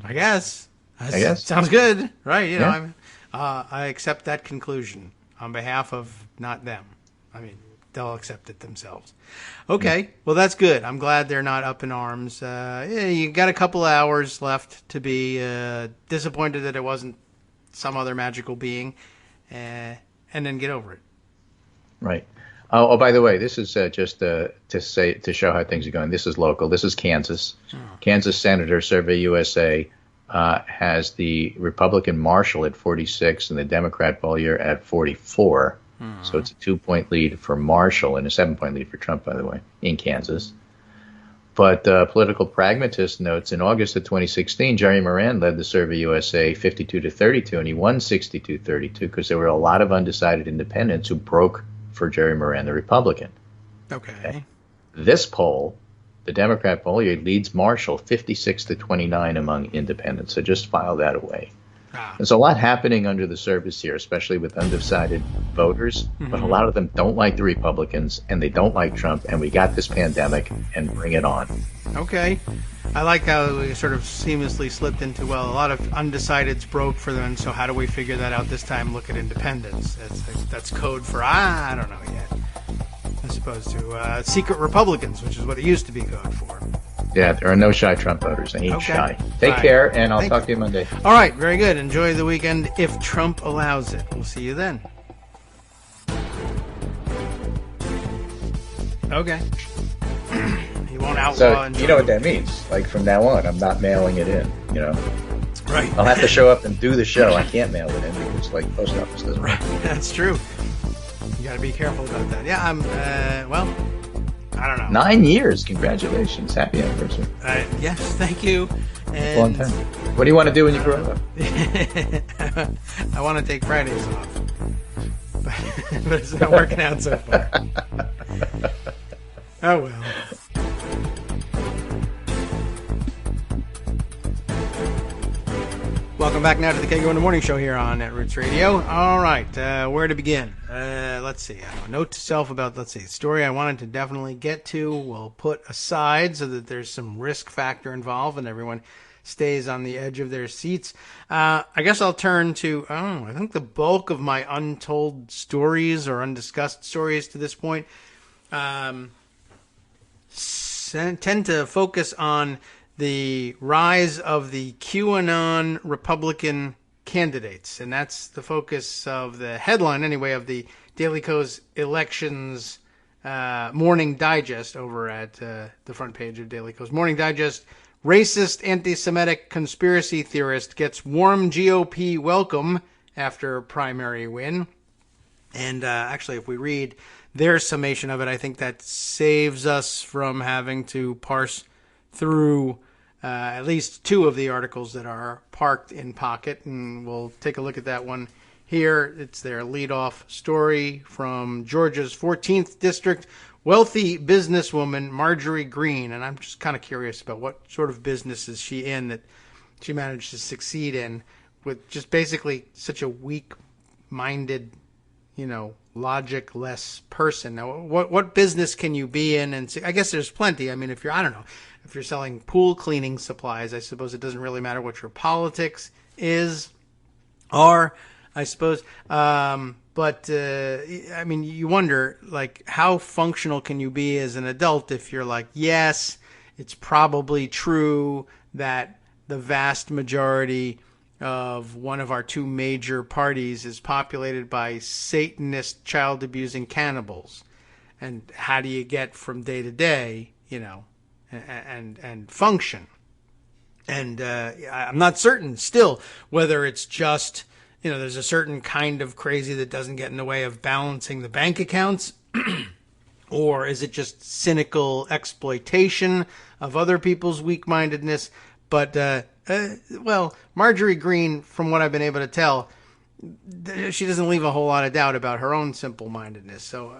I guess. I guess. Sounds good, right? You know, Yeah. I accept that conclusion on behalf of not them. I mean, they'll accept it themselves. Okay, well, that's good. I'm glad they're not up in arms. Yeah, you got a couple hours left to be disappointed that it wasn't some other magical being, and then get over it. Right. Oh, by the way, this is just to show how things are going. This is local. This is Kansas. Kansas Senator Survey USA has the Republican Marshall at 46 and the Democrat Bollier at 44. So it's a 2-point lead for Marshall and a 7-point lead for Trump, by the way, in Kansas. But Political Pragmatist notes in August of 2016, Jerry Moran led the Survey USA 52-32, and he won 62-32 because there were a lot of undecided independents who broke for Jerry Moran, the Republican. Okay. This poll, the Democrat Bollier leads Marshall 56-29 among independents. So just file that away. There's a lot happening under the surface here, especially with undecided voters, but a lot of them don't like the Republicans and they don't like Trump, and we got this pandemic and bring it on. Okay. I like how we sort of seamlessly slipped into, well, a lot of undecideds broke for them, and so how do we figure that out this time? Look at independents. That's code for, I don't know yet, as opposed to secret Republicans, which is what it used to be code for. Yeah, there are no shy Trump voters. I ain't Okay. shy. Take Right. care, and I'll Thank talk to you Monday. All right, very good. Enjoy the weekend if Trump allows it. We'll see you then. Okay. He won't outlaw. So and you know what that means. Like from now on, I'm not mailing it in, you know. Right. I'll have to show up and do the show. I can't mail it in because like post office doesn't work. That's true. You got to be careful about that. Yeah, I'm, well, I don't know. 9 years. Congratulations. Happy anniversary. Yes, thank you. And Long time. What do you want to do when you grow up? I want to take Fridays off. But it's not working out so far. Oh, well. Welcome back now to the Kagro in the Morning Show here on Netroots Radio. All right, where to begin? Let's see. Note to self about, story I wanted to definitely get to. We'll put aside so that there's some risk factor involved and everyone stays on the edge of their seats. I guess I'll turn to, I think the bulk of my untold stories or undiscussed stories to this point tend to focus on the rise of the QAnon Republican candidates. And that's the focus of the headline, anyway, of the Daily Kos Elections Morning Digest over at the front page of Daily Kos Morning Digest. Racist anti-Semitic conspiracy theorist gets warm GOP welcome after primary win. And actually, if we read their summation of it, I think that saves us from having to parse through at least two of the articles that are parked in Pocket. And we'll take a look at that one here. It's their leadoff story from Georgia's 14th District. Wealthy businesswoman Marjorie Green, and I'm just kind of curious about what sort of business is she in that she managed to succeed in with just basically such a weak-minded, logic-less person. Now, what business can you be in? And I guess there's plenty. I mean, if you're selling pool cleaning supplies, I suppose it doesn't really matter what your politics is, or I suppose. But you wonder, how functional can you be as an adult if you're like, yes, It's probably true that the vast majority of one of our two major parties is populated by Satanist, child-abusing cannibals. And how do you get from day to day, and function? And I'm not certain still whether it's just, there's a certain kind of crazy that doesn't get in the way of balancing the bank accounts, or is it just cynical exploitation of other people's weak-mindedness? But, Marjorie Greene, from what I've been able to tell, she doesn't leave a whole lot of doubt about her own simple-mindedness. So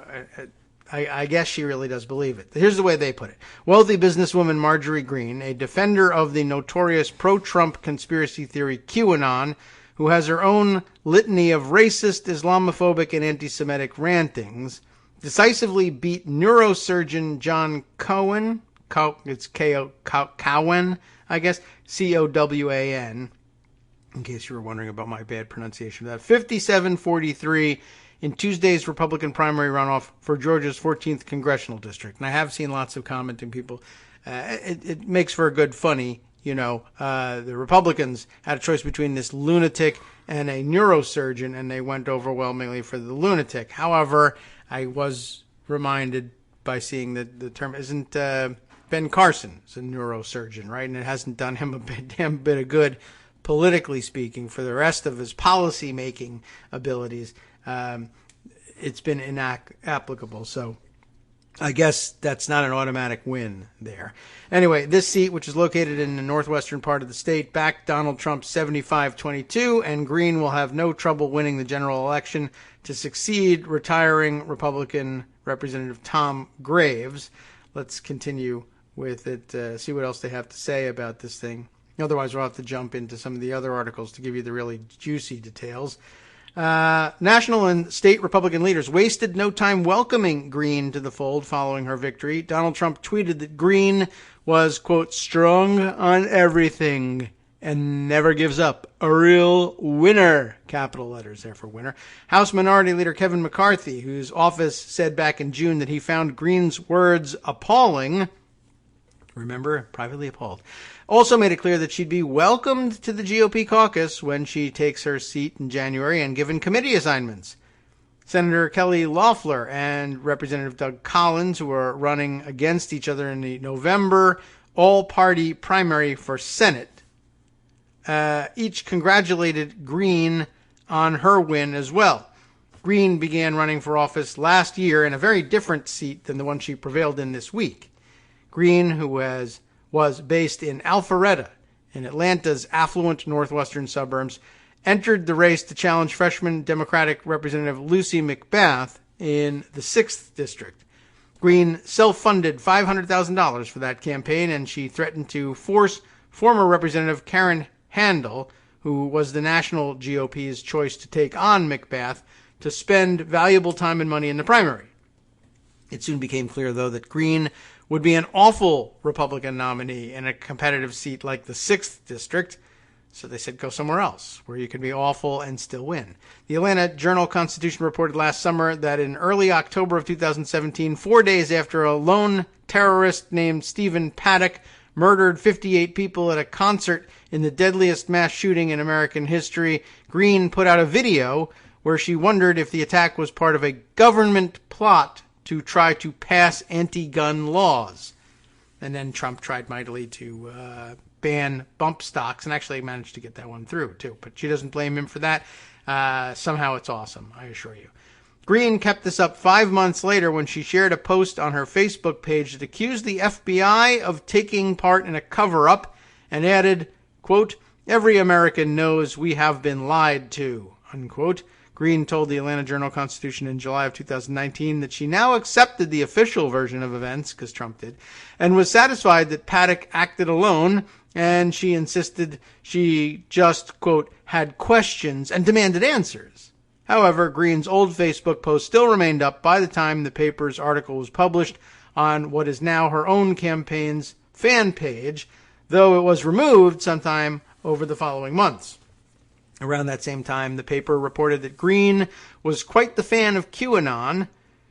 I guess she really does believe it. Here's the way they put it. Wealthy businesswoman Marjorie Greene, a defender of the notorious pro-Trump conspiracy theory QAnon, who has her own litany of racist, Islamophobic, and anti-Semitic rantings, decisively beat neurosurgeon John Cowan. It's Cowan, I guess. Cowan, in case you were wondering about my bad pronunciation of that. 57-43 in Tuesday's Republican primary runoff for Georgia's 14th congressional district. And I have seen lots of commenting people. It makes for a good funny, the Republicans had a choice between this lunatic and a neurosurgeon, and they went overwhelmingly for the lunatic. However, I was reminded by seeing that the term isn't Ben Carson is a neurosurgeon, right? And it hasn't done him a damn bit of good, politically speaking, for the rest of his policy-making abilities. It's been inapplicable. So I guess that's not an automatic win there. Anyway, this seat, which is located in the northwestern part of the state, backed Donald Trump 75-22, and Greene will have no trouble winning the general election to succeed retiring Republican Representative Tom Graves. Let's continue with it, see what else they have to say about this thing. Otherwise, we'll have to jump into some of the other articles to give you the really juicy details. National and state Republican leaders wasted no time welcoming Greene to the fold following her victory. Donald Trump tweeted that Greene was, quote, strong on everything and never gives up. A real winner. Capital letters there for winner. House Minority Leader Kevin McCarthy, whose office said back in June that he found Greene's words appalling, remember, privately appalled, also made it clear that she'd be welcomed to the GOP caucus when she takes her seat in January and given committee assignments. Senator Kelly Loeffler and Representative Doug Collins, who are running against each other in the November all-party primary for Senate, each congratulated Greene on her win as well. Greene began running for office last year in a very different seat than the one she prevailed in this week. Greene, who was based in Alpharetta, in Atlanta's affluent northwestern suburbs, entered the race to challenge freshman Democratic Representative Lucy McBath in the 6th District. Greene self-funded $500,000 for that campaign, and she threatened to force former Representative Karen Handel, who was the national GOP's choice to take on McBath, to spend valuable time and money in the primary. It soon became clear, though, that Greene would be an awful Republican nominee in a competitive seat like the 6th District. So they said, go somewhere else where you can be awful and still win. The Atlanta Journal-Constitution reported last summer that in early October of 2017, 4 days after a lone terrorist named Stephen Paddock murdered 58 people at a concert in the deadliest mass shooting in American history, Greene put out a video where she wondered if the attack was part of a government plot to try to pass anti-gun laws. And then Trump tried mightily to ban bump stocks and actually managed to get that one through, too. But she doesn't blame him for that. Somehow it's awesome, I assure you. Greene kept this up 5 months later when she shared a post on her Facebook page that accused the FBI of taking part in a cover-up and added, quote, every American knows we have been lied to, unquote. Greene told the Atlanta Journal-Constitution in July of 2019 that she now accepted the official version of events, because Trump did, and was satisfied that Paddock acted alone, and she insisted she just, quote, had questions and demanded answers. However, Greene's old Facebook post still remained up by the time the paper's article was published on what is now her own campaign's fan page, though it was removed sometime over the following months. Around that same time, the paper reported that Greene was quite the fan of QAnon.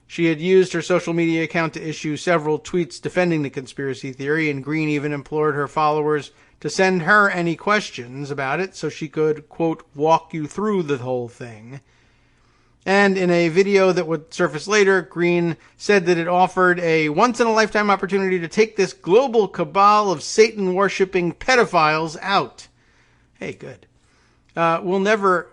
She had used her social media account to issue several tweets defending the conspiracy theory, and Green even implored her followers to send her any questions about it so she could, quote, walk you through the whole thing. And in a video that would surface later, Green said that it offered a once-in-a-lifetime opportunity to take this global cabal of Satan-worshipping pedophiles out. Hey, good. We'll never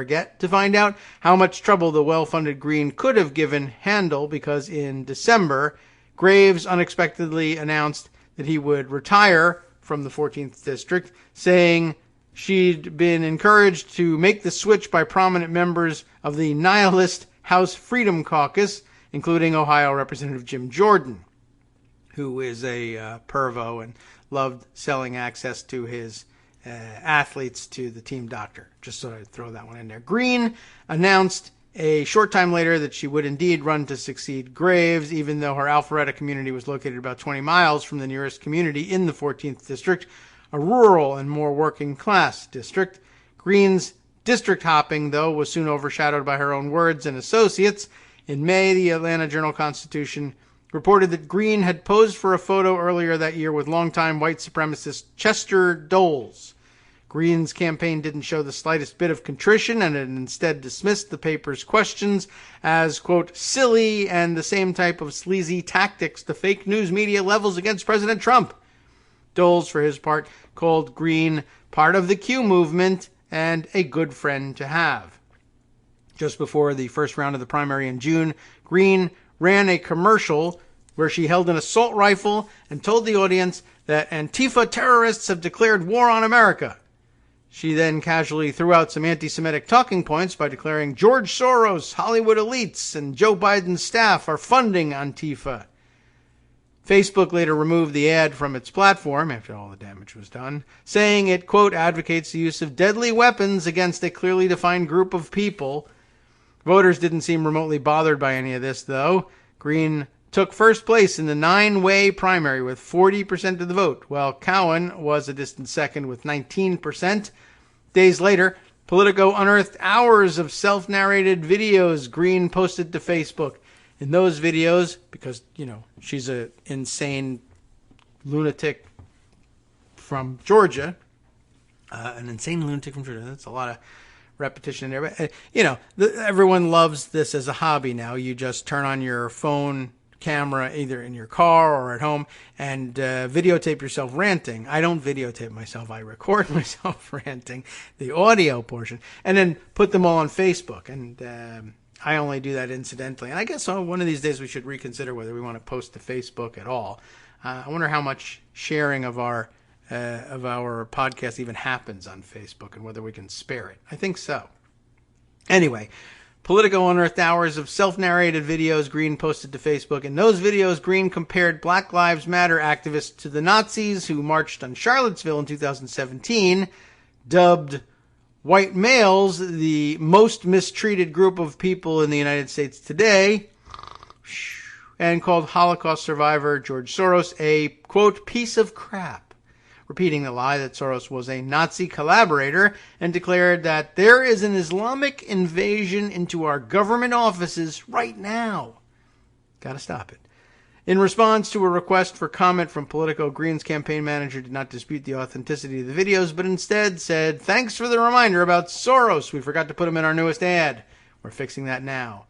get to find out how much trouble the well-funded Green could have given Handel, because in December, Graves unexpectedly announced that he would retire from the 14th District, saying she'd been encouraged to make the switch by prominent members of the nihilist House Freedom Caucus, including Ohio Representative Jim Jordan, who is a pervo and loved selling access to his athletes to the team doctor. Just so I'd throw that one in there. Green announced a short time later that she would indeed run to succeed Graves, even though her Alpharetta community was located about 20 miles from the nearest community in the 14th District, a rural and more working-class district. Green's district hopping, though, was soon overshadowed by her own words and associates. In May, the Atlanta Journal-Constitution reported that Green had posed for a photo earlier that year with longtime white supremacist Chester Doles. Green's campaign didn't show the slightest bit of contrition, and it instead dismissed the paper's questions as, quote, silly and the same type of sleazy tactics the fake news media levels against President Trump. Doles, for his part, called Green part of the Q movement and a good friend to have. Just before the first round of the primary in June, Green ran a commercial where she held an assault rifle and told the audience that Antifa terrorists have declared war on America. She then casually threw out some anti-Semitic talking points by declaring George Soros, Hollywood elites, and Joe Biden's staff are funding Antifa. Facebook later removed the ad from its platform after all the damage was done, saying it, quote, advocates the use of deadly weapons against a clearly defined group of people. Voters didn't seem remotely bothered by any of this, though. Green took first place in the 9-way primary with 40% of the vote, while Cowan was a distant second with 19%. Days later, Politico unearthed hours of self-narrated videos Green posted to Facebook. In those videos, because, she's an insane lunatic from Georgia, that's a lot of repetition in there. But, everyone loves this as a hobby now. You just turn on your phone camera either in your car or at home and videotape yourself ranting. I don't videotape myself. I record myself ranting, the audio portion, and then put them all on Facebook. And I only do that incidentally. And I guess one of these days we should reconsider whether we want to post to Facebook at all. I wonder how much sharing of our podcast even happens on Facebook and whether we can spare it. I think so. Anyway, Politico unearthed hours of self-narrated videos Green posted to Facebook. In those videos, Green compared Black Lives Matter activists to the Nazis who marched on Charlottesville in 2017, dubbed white males the most mistreated group of people in the United States today, and called Holocaust survivor George Soros a, quote, piece of crap, repeating the lie that Soros was a Nazi collaborator, and declared that there is an Islamic invasion into our government offices right now. Gotta stop it. In response to a request for comment from Politico, Green's campaign manager did not dispute the authenticity of the videos, but instead said, thanks for the reminder about Soros. We forgot to put him in our newest ad. We're fixing that now.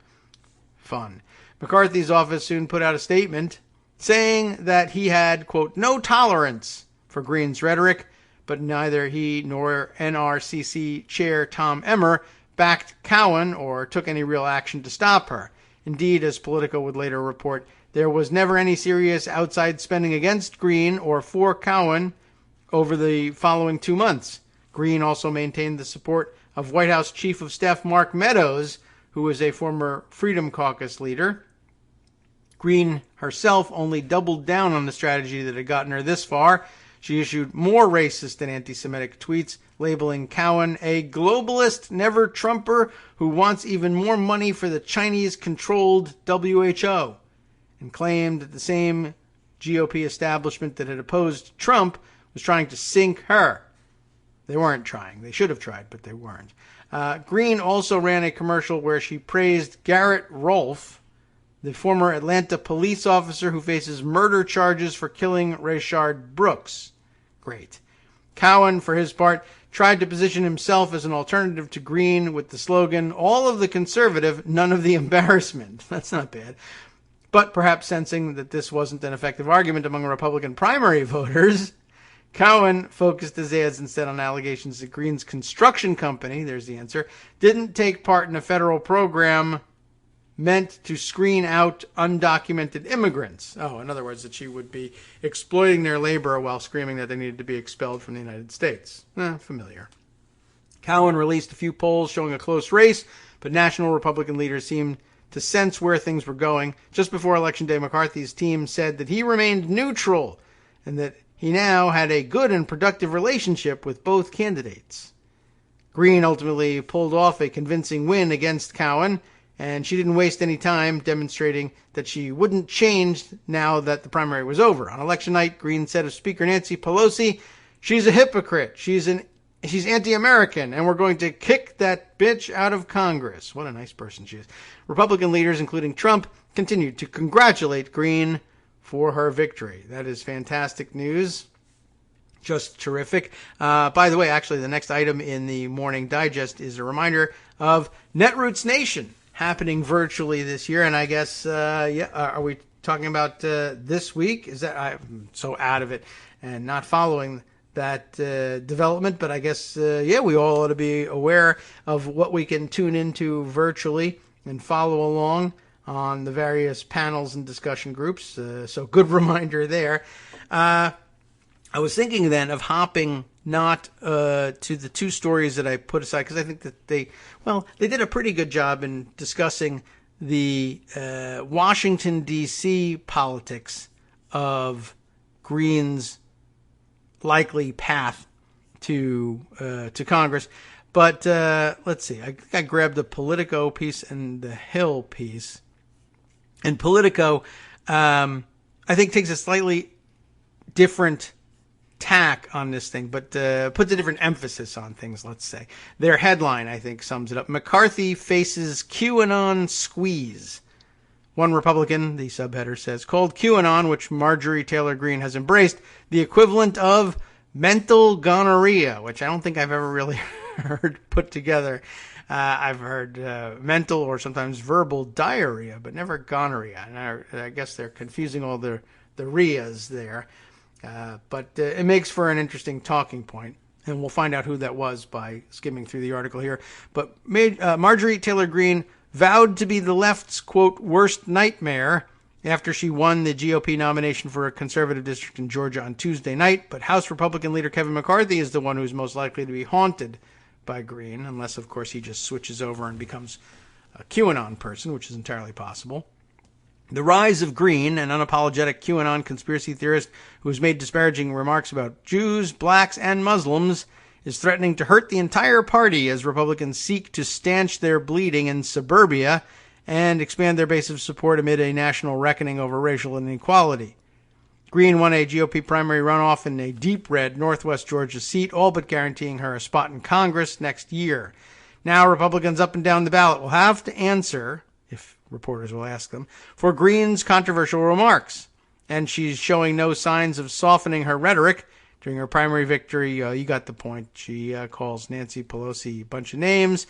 Fun. McCarthy's office soon put out a statement saying that he had, quote, no tolerance for Green's rhetoric, but neither he nor NRCC Chair Tom Emmer backed Cowan or took any real action to stop her. Indeed, as Politico would later report, there was never any serious outside spending against Green or for Cowan over the following 2 months. Green also maintained the support of White House Chief of Staff Mark Meadows, who was a former Freedom Caucus leader. Green herself only doubled down on the strategy that had gotten her this far. She issued more racist and anti-Semitic tweets, labeling Cowan a globalist never-Trumper who wants even more money for the Chinese-controlled WHO, and claimed that the same GOP establishment that had opposed Trump was trying to sink her. They weren't trying. They should have tried, but they weren't. Green also ran a commercial where she praised Garrett Rolfe, the former Atlanta police officer who faces murder charges for killing Rayshard Brooks. Great. Cowan, for his part, tried to position himself as an alternative to Green with the slogan, "All of the conservative, none of the embarrassment." That's not bad. But perhaps sensing that this wasn't an effective argument among Republican primary voters, Cowan focused his ads instead on allegations that Green's construction company, there's the answer, didn't take part in a federal program meant to screen out undocumented immigrants. Oh, in other words, that she would be exploiting their labor while screaming that they needed to be expelled from the United States. Familiar. Cowan released a few polls showing a close race, but national Republican leaders seemed to sense where things were going. Just before Election Day, McCarthy's team said that he remained neutral and that he now had a good and productive relationship with both candidates. Green ultimately pulled off a convincing win against Cowan, and she didn't waste any time demonstrating that she wouldn't change now that the primary was over. On election night, Green said of Speaker Nancy Pelosi, "She's a hypocrite. She's anti-American, and we're going to kick that bitch out of Congress." What a nice person she is. Republican leaders, including Trump, continued to congratulate Green for her victory. That is fantastic news. Just terrific. By the way, actually, the next item in the Morning Digest is a reminder of Netroots Nation happening virtually this year. And I guess, are we talking about this week? Is that I'm so out of it and not following that development? But I guess, we all ought to be aware of what we can tune into virtually and follow along on the various panels and discussion groups. So good reminder there. I was thinking then of hopping not to the two stories that I put aside, because I think that they did a pretty good job in discussing the Washington, D.C. politics of Green's likely path to Congress. But let's see. I grabbed the Politico piece and the Hill piece. And Politico, I think, takes a slightly different tack on this thing, but puts a different emphasis on things, let's say. Their headline, I think, sums it up. McCarthy faces QAnon squeeze. One Republican, the subheader says, called QAnon, which Marjorie Taylor Greene has embraced, the equivalent of mental gonorrhea, which I don't think I've ever really heard put together. I've heard mental or sometimes verbal diarrhea, but never gonorrhea. And I guess they're confusing all the rheas there. But it makes for an interesting talking point, and we'll find out who that was by skimming through the article here. But Marjorie Taylor Greene vowed to be the left's, quote, worst nightmare after she won the GOP nomination for a conservative district in Georgia on Tuesday night. But House Republican leader Kevin McCarthy is the one who's most likely to be haunted by Greene, unless, of course, he just switches over and becomes a QAnon person, which is entirely possible. The rise of Greene, an unapologetic QAnon conspiracy theorist who has made disparaging remarks about Jews, blacks, and Muslims, is threatening to hurt the entire party as Republicans seek to stanch their bleeding in suburbia and expand their base of support amid a national reckoning over racial inequality. Greene won a GOP primary runoff in a deep red Northwest Georgia seat, all but guaranteeing her a spot in Congress next year. Now Republicans up and down the ballot will have to answer, if reporters will ask them, for Greene's controversial remarks. And she's showing no signs of softening her rhetoric. During her primary victory, you got the point. She calls Nancy Pelosi a bunch of names.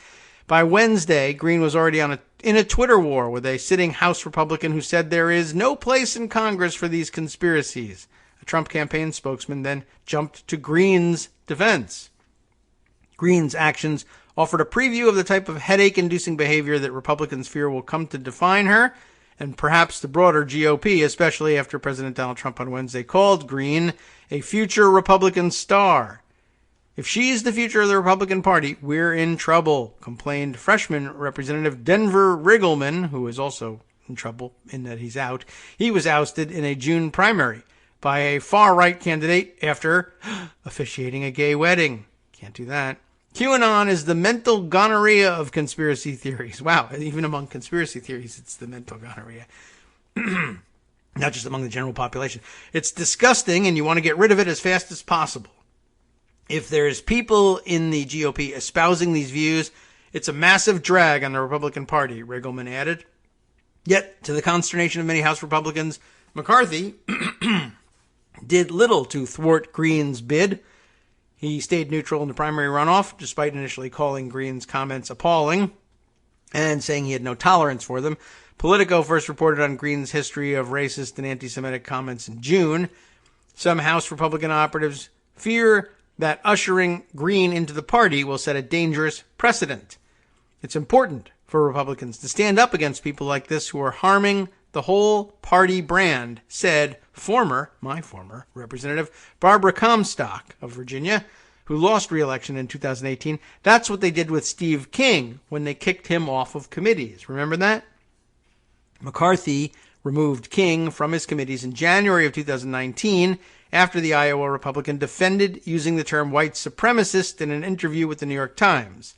By Wednesday, Greene was already in a Twitter war with a sitting House Republican who said there is no place in Congress for these conspiracies. A Trump campaign spokesman then jumped to Greene's defense. Greene's actions offered a preview of the type of headache-inducing behavior that Republicans fear will come to define her, and perhaps the broader GOP, especially after President Donald Trump on Wednesday called Greene a future Republican star. If she's the future of the Republican Party, we're in trouble, complained freshman Representative Denver Riggleman, who is also in trouble in that he's out. He was ousted in a June primary by a far-right candidate after officiating a gay wedding. Can't do that. QAnon is the mental gonorrhea of conspiracy theories. Wow, even among conspiracy theories, it's the mental gonorrhea. Not just among the general population. It's disgusting, and you want to get rid of it as fast as possible. If there's people in the GOP espousing these views, It's a massive drag on the Republican Party, Riggleman added. Yet, to the consternation of many House Republicans, McCarthy did little to thwart Green's bid. He stayed neutral in the primary runoff, despite initially calling Green's comments appalling and saying he had no tolerance for them. Politico first reported on Green's history of racist and anti-Semitic comments in June. Some House Republican operatives fear that ushering Green into the party will set a dangerous precedent. It's important for Republicans to stand up against people like this who are harming the whole party brand, said my former Representative Barbara Comstock of Virginia, who lost re-election in 2018. That's what they did with Steve King when they kicked him off of committees. Remember that? McCarthy removed King from his committees in January of 2019 after the Iowa Republican defended using the term white supremacist in an interview with the New York Times.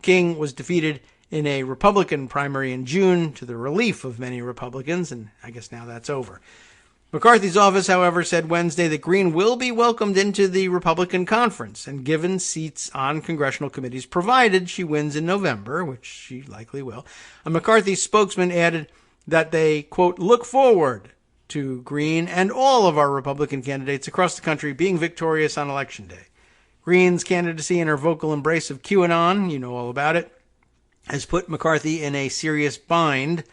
King was defeated in a Republican primary in June to the relief of many Republicans, and I guess now that's over. McCarthy's office, however, said Wednesday that Green will be welcomed into the Republican conference and given seats on congressional committees, provided she wins in November, which she likely will. A McCarthy spokesman added that they, quote, look forward to Green and all of our Republican candidates across the country being victorious on Election Day. Green's candidacy and her vocal embrace of QAnon, you know all about it, has put McCarthy in a serious bind.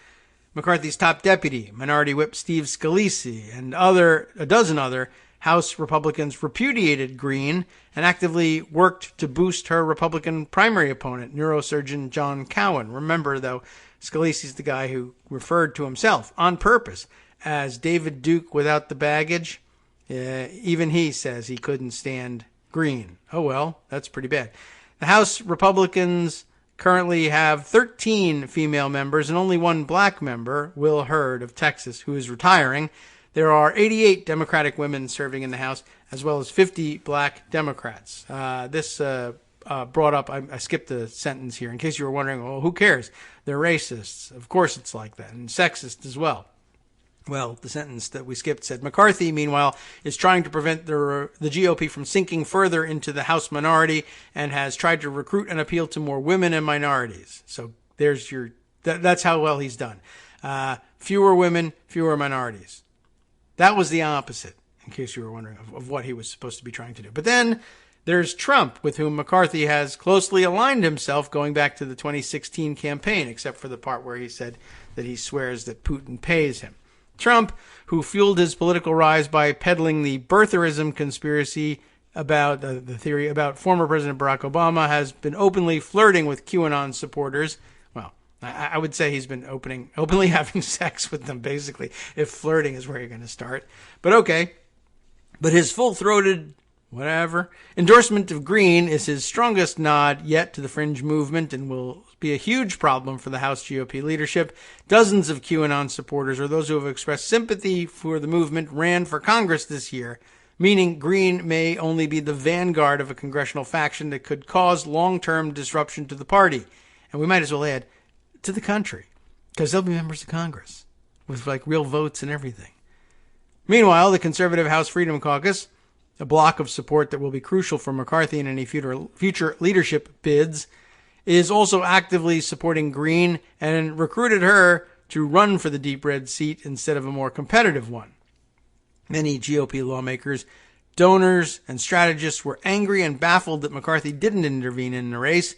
McCarthy's top deputy, Minority Whip Steve Scalise, and a dozen other House Republicans repudiated Green and actively worked to boost her Republican primary opponent, neurosurgeon John Cowan. Remember, though, Scalise's the guy who referred to himself on purpose as David Duke without the baggage. Even he says he couldn't stand Green. Oh, well, that's pretty bad. The House Republicans currently have 13 female members and only one black member, Will Hurd of Texas, who is retiring. There are 88 Democratic women serving in the House, as well as 50 black Democrats. This brought up, I skipped a sentence here, in case you were wondering, well, who cares? They're racists. Of course it's like that, and sexist as well. Well, the sentence that we skipped said, McCarthy, meanwhile, is trying to prevent the GOP from sinking further into the House minority and has tried to recruit and appeal to more women and minorities. So there's that's how well he's done. Fewer women, fewer minorities. That was the opposite, in case you were wondering, of what he was supposed to be trying to do. But then there's Trump, with whom McCarthy has closely aligned himself going back to the 2016 campaign, except for the part where he said that he swears that Putin pays him. Trump, who fueled his political rise by peddling the birtherism conspiracy about the theory about former President Barack Obama, has been openly flirting with QAnon supporters. Well, I would say he's been openly having sex with them, basically, if flirting is where you're going to start. But okay. But his full-throated endorsement of Green is his strongest nod yet to the fringe movement and will be a huge problem for the House GOP leadership. Dozens of QAnon supporters, or those who have expressed sympathy for the movement, ran for Congress this year, meaning Green may only be the vanguard of a congressional faction that could cause long-term disruption to the party. And we might as well add, to the country, because they'll be members of Congress with real votes and everything. Meanwhile, the conservative House Freedom Caucus, a block of support that will be crucial for McCarthy in any future leadership bids, is also actively supporting Green and recruited her to run for the deep red seat instead of a more competitive one. Many GOP lawmakers, donors, and strategists were angry and baffled that McCarthy didn't intervene in the race.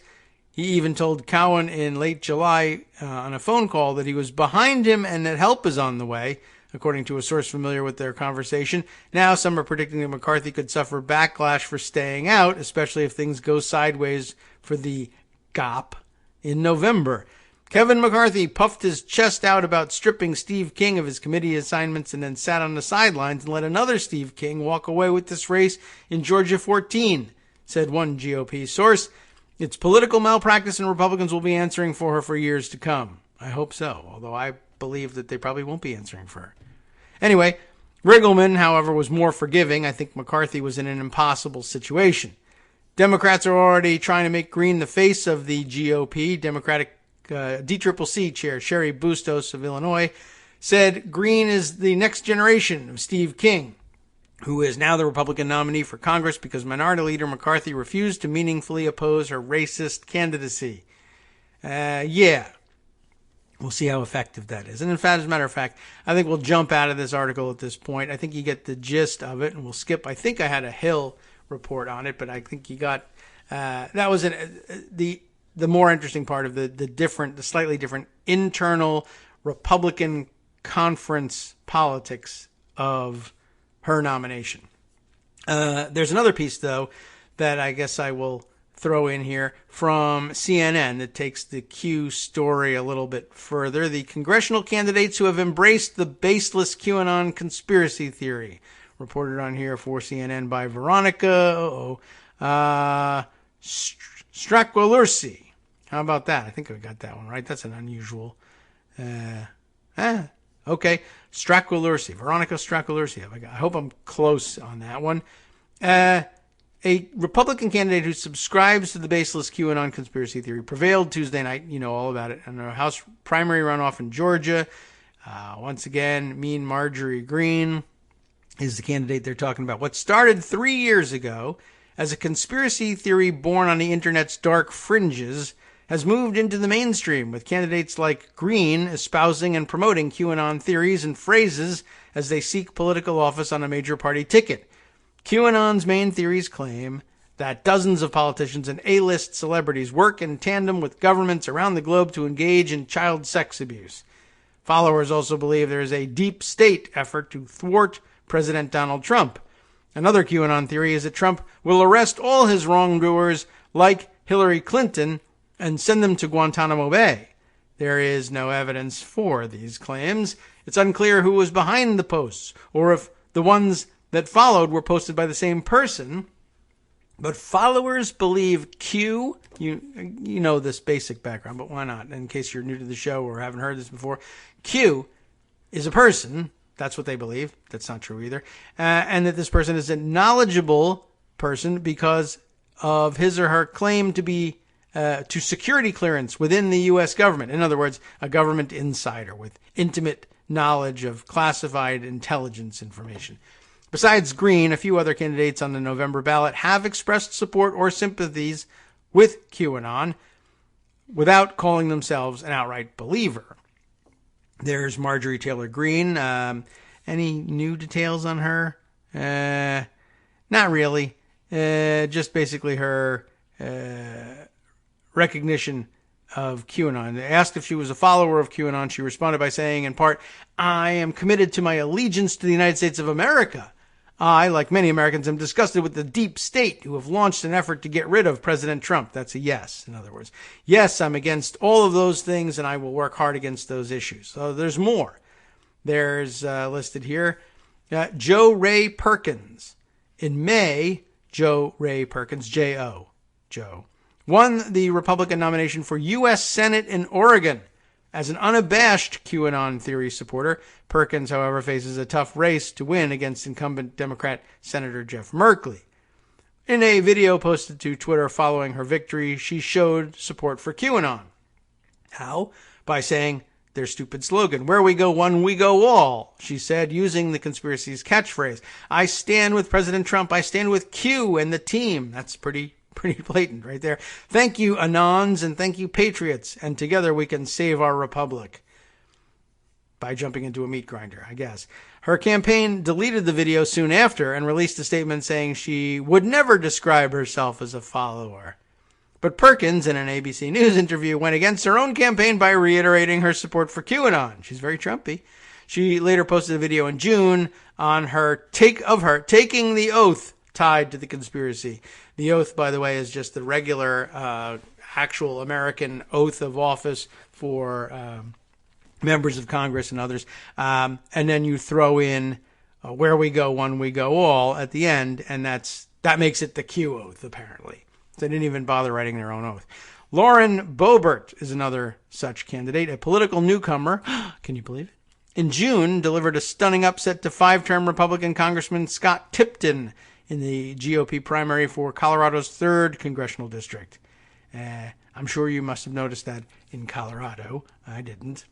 He even told Cowan in late July on a phone call that he was behind him and that help is on the way, according to a source familiar with their conversation. Now some are predicting that McCarthy could suffer backlash for staying out, especially if things go sideways for the GOP in November. Kevin McCarthy puffed his chest out about stripping Steve King of his committee assignments and then sat on the sidelines and let another Steve King walk away with this race in Georgia 14, said one GOP source. It's political malpractice and Republicans will be answering for her for years to come. I hope so, although I believe that they probably won't be answering for her. Anyway, Riggleman, however, was more forgiving. I think McCarthy was in an impossible situation. Democrats are already trying to make Green the face of the GOP. Democratic DCCC chair Sherry Bustos of Illinois said Green is the next generation of Steve King, who is now the Republican nominee for Congress because Minority Leader McCarthy refused to meaningfully oppose her racist candidacy. Yeah. We'll see how effective that is. And in fact, as a matter of fact, I think we'll jump out of this article at this point. I think you get the gist of it, and we'll skip. I think I had a Hill report on it, but I think you got that was the more interesting part of the slightly different internal Republican conference politics of her nomination. There's another piece, though, that I guess I will throw in here from CNN that takes the Q story a little bit further. The congressional candidates who have embraced the baseless QAnon conspiracy theory. Reported on here for CNN by Veronica Stracqualursi. How about that? I think I got that one right. That's an unusual. Okay. Stracqualursi. Veronica Stracqualursi. I hope I'm close on that one. A Republican candidate who subscribes to the baseless QAnon conspiracy theory prevailed Tuesday night. You know all about it. In a House primary runoff in Georgia. Once again, Mean Marjorie Greene is the candidate they're talking about. What started 3 years ago as a conspiracy theory born on the internet's dark fringes has moved into the mainstream, with candidates like Greene espousing and promoting QAnon theories and phrases as they seek political office on a major party ticket. QAnon's main theories claim that dozens of politicians and A-list celebrities work in tandem with governments around the globe to engage in child sex abuse. Followers also believe there is a deep state effort to thwart President Donald Trump. Another QAnon theory is that Trump will arrest all his wrongdoers, like Hillary Clinton, and send them to Guantanamo Bay. There is no evidence for these claims. It's unclear who was behind the posts, or if the ones that followed were posted by the same person. But followers believe Q, you know this basic background, but why not? In case you're new to the show or haven't heard this before, Q is a person. That's what they believe. That's not true either. And that this person is a knowledgeable person because of his or her claim to be to security clearance within the U.S. government. In other words, a government insider with intimate knowledge of classified intelligence information. Besides Greene, a few other candidates on the November ballot have expressed support or sympathies with QAnon without calling themselves an outright believer. There's Marjorie Taylor Greene. Any new details on her? Not really. Just basically her recognition of QAnon. They asked if she was a follower of QAnon. She responded by saying, in part, "I am committed to my allegiance to the United States of America. I, like many Americans, am disgusted with the deep state who have launched an effort to get rid of President Trump." That's a yes, in other words. Yes, I'm against all of those things, and I will work hard against those issues. So there's more. There's listed here, Joe Ray Perkins. In May, Joe Ray Perkins, J-O, Joe, won the Republican nomination for U.S. Senate in Oregon. As an unabashed QAnon theory supporter, Perkins, however, faces a tough race to win against incumbent Democrat Senator Jeff Merkley. In a video posted to Twitter following her victory, she showed support for QAnon. How? By saying their stupid slogan, "Where we go one, we go all," she said, using the conspiracy's catchphrase. "I stand with President Trump. I stand with Q and the team." That's pretty blatant right there. "Thank you, Anons, and thank you, Patriots. And together we can save our republic." By jumping into a meat grinder, I guess. Her campaign deleted the video soon after and released a statement saying she would never describe herself as a follower. But Perkins, in an ABC News interview, went against her own campaign by reiterating her support for QAnon. She's very Trumpy. She later posted a video in June on her taking the oath tied to the conspiracy. The oath, by the way, is just the regular actual American oath of office for members of Congress and others. And then you throw in "where we go one, we go all" at the end, and that makes it the Q oath, apparently. They didn't even bother writing their own oath. Lauren Beaubert is another such candidate, a political newcomer. Can you believe it? In June, delivered a stunning upset to five-term Republican Congressman Scott Tipton in the GOP primary for Colorado's 3rd congressional district. I'm sure you must have noticed that in Colorado. I didn't.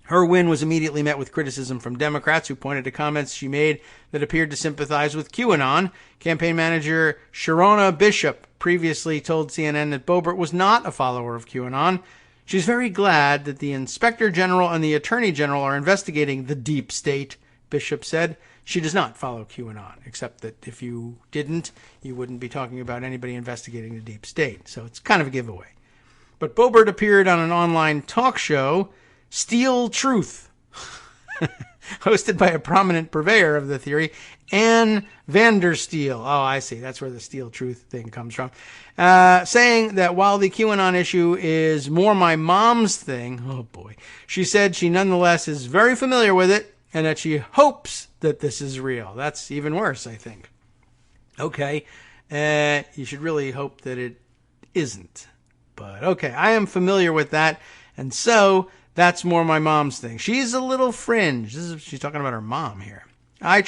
Her win was immediately met with criticism from Democrats who pointed to comments she made that appeared to sympathize with QAnon. Campaign manager Sharona Bishop previously told CNN that Beaubert was not a follower of QAnon. She's very glad that the Inspector General and the Attorney General are investigating the deep state, Bishop said. She does not follow QAnon, except that if you didn't, you wouldn't be talking about anybody investigating the deep state. So it's kind of a giveaway. But Beaubert appeared on an online talk show, Steel Truth, hosted by a prominent purveyor of the theory, Ann Vandersteel. Oh, I see. That's where the Steel Truth thing comes from. Saying that while the QAnon issue is more my mom's thing, oh boy, she said she nonetheless is very familiar with it and that she hopes that this is real. That's even worse, I think. Okay, you should really hope that it isn't. But okay, I am familiar with that, and so that's more my mom's thing. She's a little fringe. She's talking about her mom here. I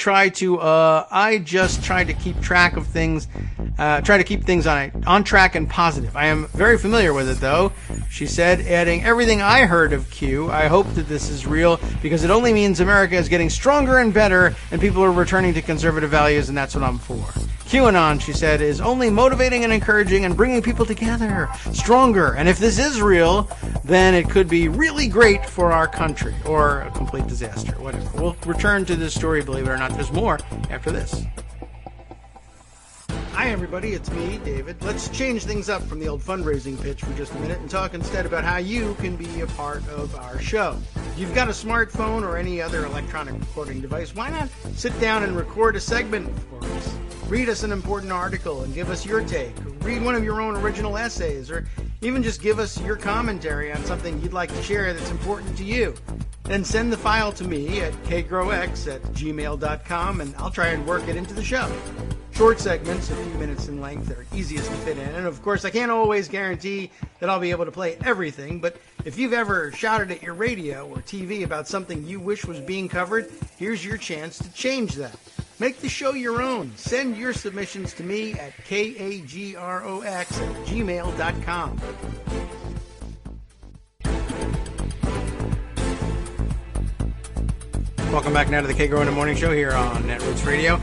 just try to keep track of things, try to keep things on track and positive. I am very familiar with it, though, she said, adding, everything I heard of Q, I hope that this is real, because it only means America is getting stronger and better, and people are returning to conservative values, and that's what I'm for. QAnon, she said, is only motivating and encouraging and bringing people together, stronger. And if this is real, then it could be really great for our country, or a complete disaster, whatever. We'll return to this story, believe it or not. There's more after this. Hi, everybody. It's me, David. Let's change things up from the old fundraising pitch for just a minute and talk instead about how you can be a part of our show. If you've got a smartphone or any other electronic recording device, why not sit down and record a segment for us? Read us an important article and give us your take. Read one of your own original essays, or even just give us your commentary on something you'd like to share that's important to you. Then send the file to me at kagrox@gmail.com, and I'll try and work it into the show. Short segments, a few minutes in length, are easiest to fit in. And of course, I can't always guarantee that I'll be able to play everything, but if you've ever shouted at your radio or TV about something you wish was being covered, here's your chance to change that. Make the show your own. Send your submissions to me at kagrox@gmail.com. Welcome back now to the Kagro in the Morning Show here on Netroots Radio.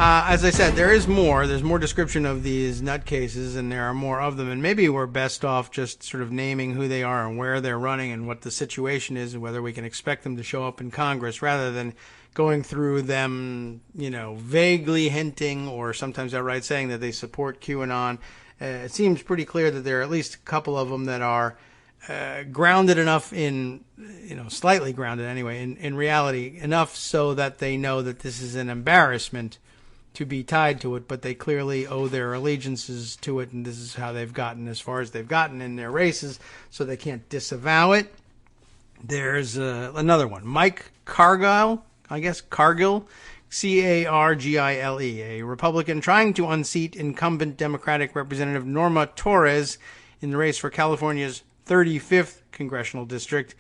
As I said, there's more description of these nutcases, and there are more of them, and maybe we're best off just sort of naming who they are and where they're running and what the situation is and whether we can expect them to show up in Congress, rather than going through them, vaguely hinting or sometimes outright saying that they support QAnon. It seems pretty clear that there are at least a couple of them that are grounded enough in, slightly grounded anyway, in reality, enough so that they know that this is an embarrassment to be tied to it, but they clearly owe their allegiances to it, and this is how they've gotten as far as they've gotten in their races, so they can't disavow it. There's another one, Mike Cargill, Cargile, Cargile, a Republican trying to unseat incumbent Democratic Representative Norma Torres in the race for California's 35th congressional district.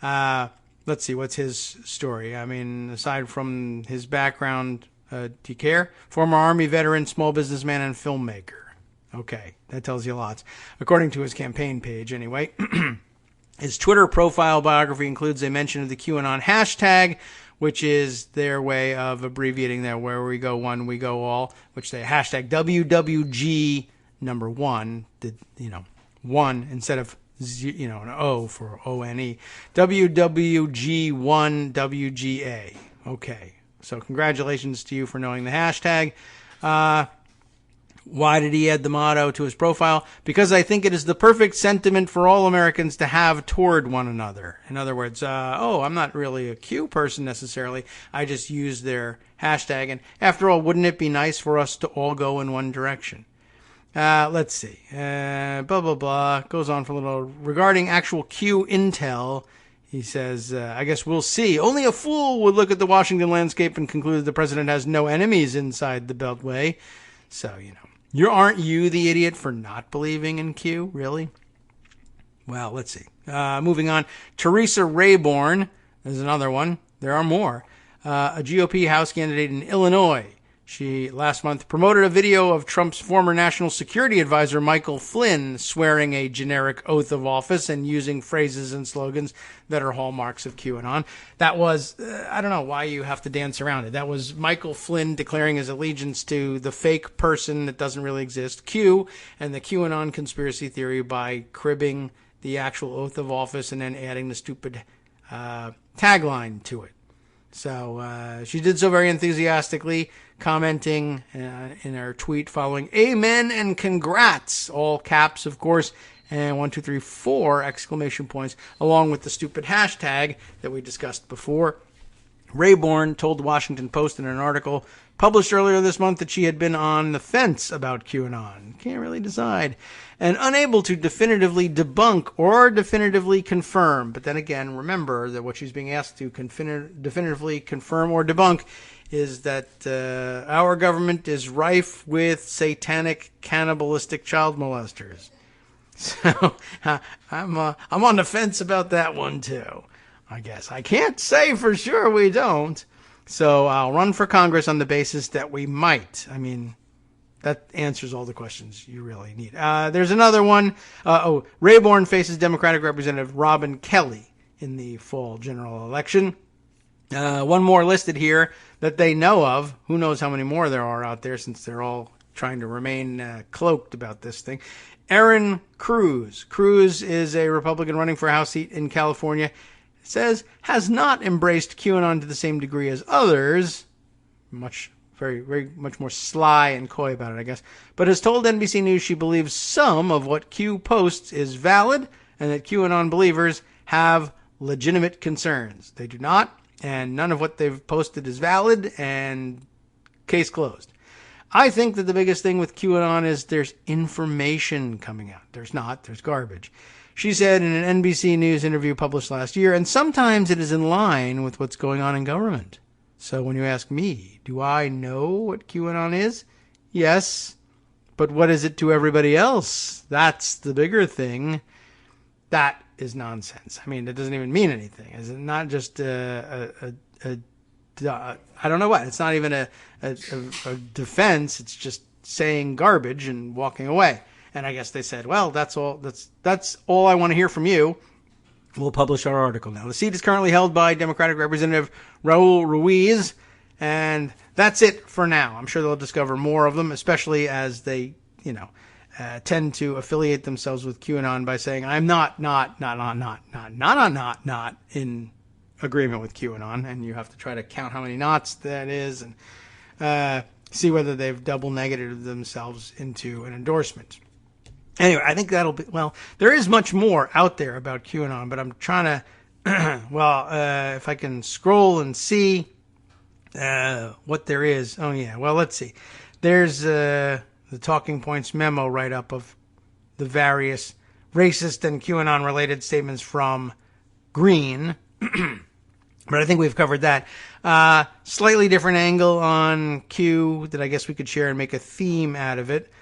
Let's see, what's his story? I mean, aside from his background, do you care? Former Army veteran, small businessman, and filmmaker. Okay, that tells you lots. According to his campaign page, anyway. His Twitter profile biography includes a mention of the QAnon hashtag, which is their way of abbreviating their where we go one, we go all, which they hashtag WWG number one, one instead of an O for ONE. WWG1WGA. Okay. So congratulations to you for knowing the hashtag. Why did he add the motto to his profile? Because I think it is the perfect sentiment for all Americans to have toward one another. In other words, I'm not really a Q person necessarily. I just use their hashtag. And after all, wouldn't it be nice for us to all go in one direction? Let's see. Blah, blah, blah. Goes on for a little. Regarding actual Q intel, he says, I guess we'll see. Only a fool would look at the Washington landscape and conclude that the president has no enemies inside the Beltway. So, aren't you the idiot for not believing in Q, really? Well, let's see. Moving on. Teresa Rayborn. There's another one. There are more. A GOP House candidate in Illinois. She, last month, promoted a video of Trump's former national security advisor, Michael Flynn, swearing a generic oath of office and using phrases and slogans that are hallmarks of QAnon. That was, I don't know why you have to dance around it. That was Michael Flynn declaring his allegiance to the fake person that doesn't really exist, Q, and the QAnon conspiracy theory by cribbing the actual oath of office and then adding the stupid tagline to it. So she did so very enthusiastically, commenting in her tweet following, "Amen and congrats," all caps, of course, and 1, 2, 3, 4 exclamation points, along with the stupid hashtag that we discussed before. Rayborn told the Washington Post in an article published earlier this month that she had been on the fence about QAnon. Can't really decide. And unable to definitively debunk or definitively confirm. But then again, remember that what she's being asked to definitively confirm or debunk is that our government is rife with satanic, cannibalistic child molesters. So I'm on the fence about that one too. I guess I can't say for sure we don't. So I'll run for Congress on the basis that we might. I mean, that answers all the questions you really need. There's another one. Rayborn faces Democratic Representative Robin Kelly in the fall general election. One more listed here that they know of. Who knows how many more there are out there since they're all trying to remain cloaked about this thing. Aaron Cruz. Cruz is a Republican running for a House seat in California. It says has not embraced QAnon to the same degree as others. Very much more sly and coy about it, I guess. But has told NBC News she believes some of what Q posts is valid and that QAnon believers have legitimate concerns. They do not, and none of what they've posted is valid, and case closed. I think that the biggest thing with QAnon is there's information coming out. There's not. There's garbage. She said in an NBC News interview published last year, and sometimes it is in line with what's going on in government. So when you ask me, do I know what QAnon is? Yes. But what is it to everybody else? That's the bigger thing. That is nonsense. I mean, it doesn't even mean anything. Is it not just I don't know what. It's not even a defense. It's just saying garbage and walking away. And I guess they said, well, that's all I want to hear from you. We'll publish our article now. The seat is currently held by Democratic Representative Raul Ruiz, and that's it for now. I'm sure they'll discover more of them, especially as they, tend to affiliate themselves with QAnon by saying, I'm not in agreement with QAnon, and you have to try to count how many knots that is and see whether they've double negated themselves into an endorsement. Anyway, I think that'll be, there is much more out there about QAnon, but I'm trying to, if I can scroll and see what there is. Oh, yeah, well, let's see. There's the Talking Points memo write-up of the various racist and QAnon-related statements from Green, but I think we've covered that. Slightly different angle on Q that I guess we could share and make a theme out of it.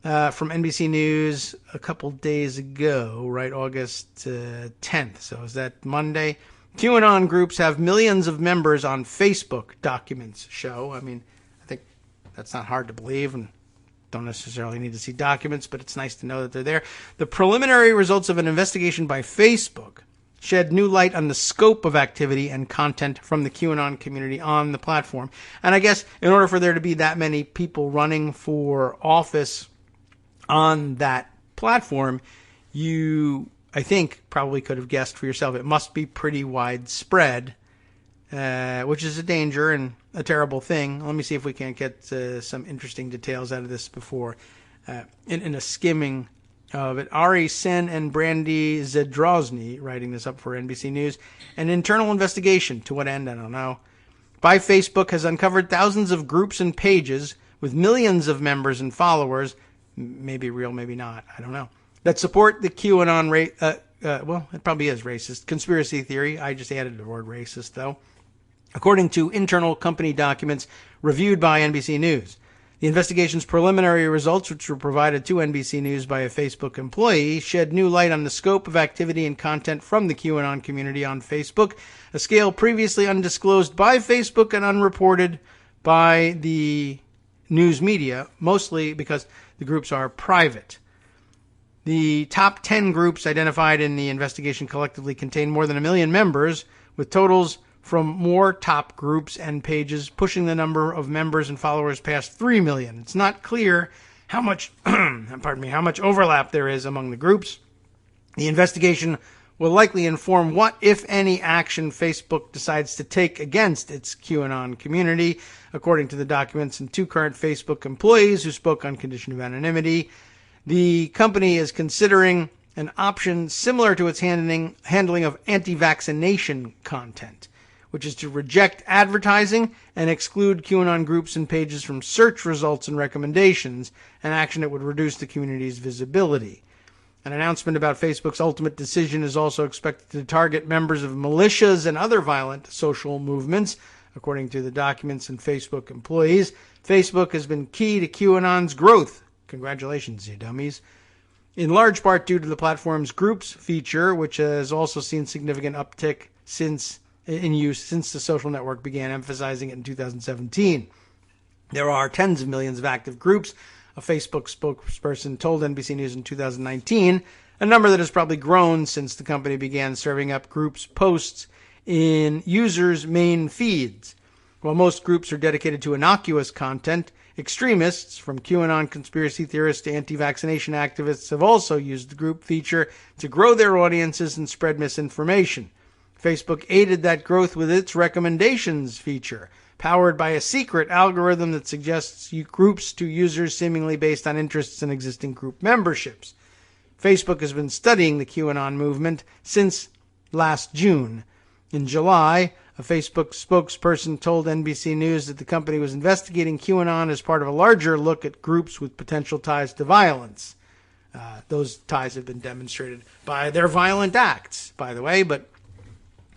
From NBC News a couple days ago, right, August 10th. So is that Monday? QAnon groups have millions of members on Facebook, documents show. I mean, I think that's not hard to believe and don't necessarily need to see documents, but it's nice to know that they're there. The preliminary results of an investigation by Facebook shed new light on the scope of activity and content from the QAnon community on the platform. And I guess in order for there to be that many people running for office on that platform, you, I think, probably could have guessed for yourself it must be pretty widespread, which is a danger and a terrible thing. Let me see if we can get some interesting details out of this before in a skimming of it. Ari Sen and Brandy Zadrozny writing this up for NBC News. An internal investigation, to what end, I don't know, by Facebook has uncovered thousands of groups and pages with millions of members and followers, maybe real, maybe not, I don't know, that support the QAnon, it probably is racist, conspiracy theory. I just added the word racist, though. According to internal company documents reviewed by NBC News. The investigation's preliminary results, which were provided to NBC News by a Facebook employee, shed new light on the scope of activity and content from the QAnon community on Facebook, a scale previously undisclosed by Facebook and unreported by the news media, mostly because the groups are private. The top 10 groups identified in the investigation collectively contain more than 1 million members, with totals from more top groups and pages pushing the number of members and followers past 3 million. It's not clear how much, how much overlap there is among the groups. The investigation will likely inform what, if any, action Facebook decides to take against its QAnon community, according to the documents and 2 current Facebook employees who spoke on condition of anonymity. The company is considering an option similar to its handling of anti-vaccination content, which is to reject advertising and exclude QAnon groups and pages from search results and recommendations, an action that would reduce the community's visibility. An announcement about Facebook's ultimate decision is also expected to target members of militias and other violent social movements, according to the documents and Facebook employees. Facebook has been key to QAnon's growth. Congratulations, you dummies. In large part due to the platform's groups feature, which has also seen significant uptick in use since the social network began emphasizing it in 2017. There are tens of millions of active groups, a Facebook spokesperson told NBC News in 2019, a number that has probably grown since the company began serving up groups' posts in users' main feeds. While most groups are dedicated to innocuous content, extremists, from QAnon conspiracy theorists to anti-vaccination activists, have also used the group feature to grow their audiences and spread misinformation. Facebook aided that growth with its recommendations feature, powered by a secret algorithm that suggests groups to users seemingly based on interests in existing group memberships. Facebook has been studying the QAnon movement since last June. In July, a Facebook spokesperson told NBC News that the company was investigating QAnon as part of a larger look at groups with potential ties to violence. Those ties have been demonstrated by their violent acts, by the way, but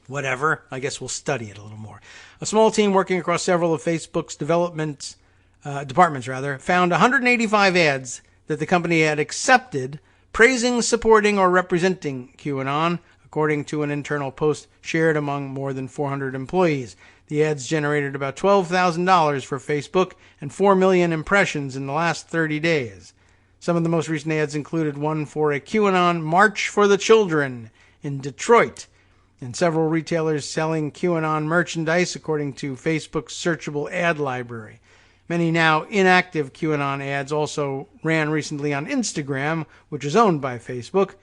whatever. I guess we'll study it a little more. A small team working across several of Facebook's departments, found 185 ads that the company had accepted, praising, supporting, or representing QAnon, according to an internal post shared among more than 400 employees. The ads generated about $12,000 for Facebook and 4 million impressions in the last 30 days. Some of the most recent ads included one for a QAnon March for the Children in Detroit, and several retailers selling QAnon merchandise, according to Facebook's searchable ad library. Many now inactive QAnon ads also ran recently on Instagram, which is owned by Facebook.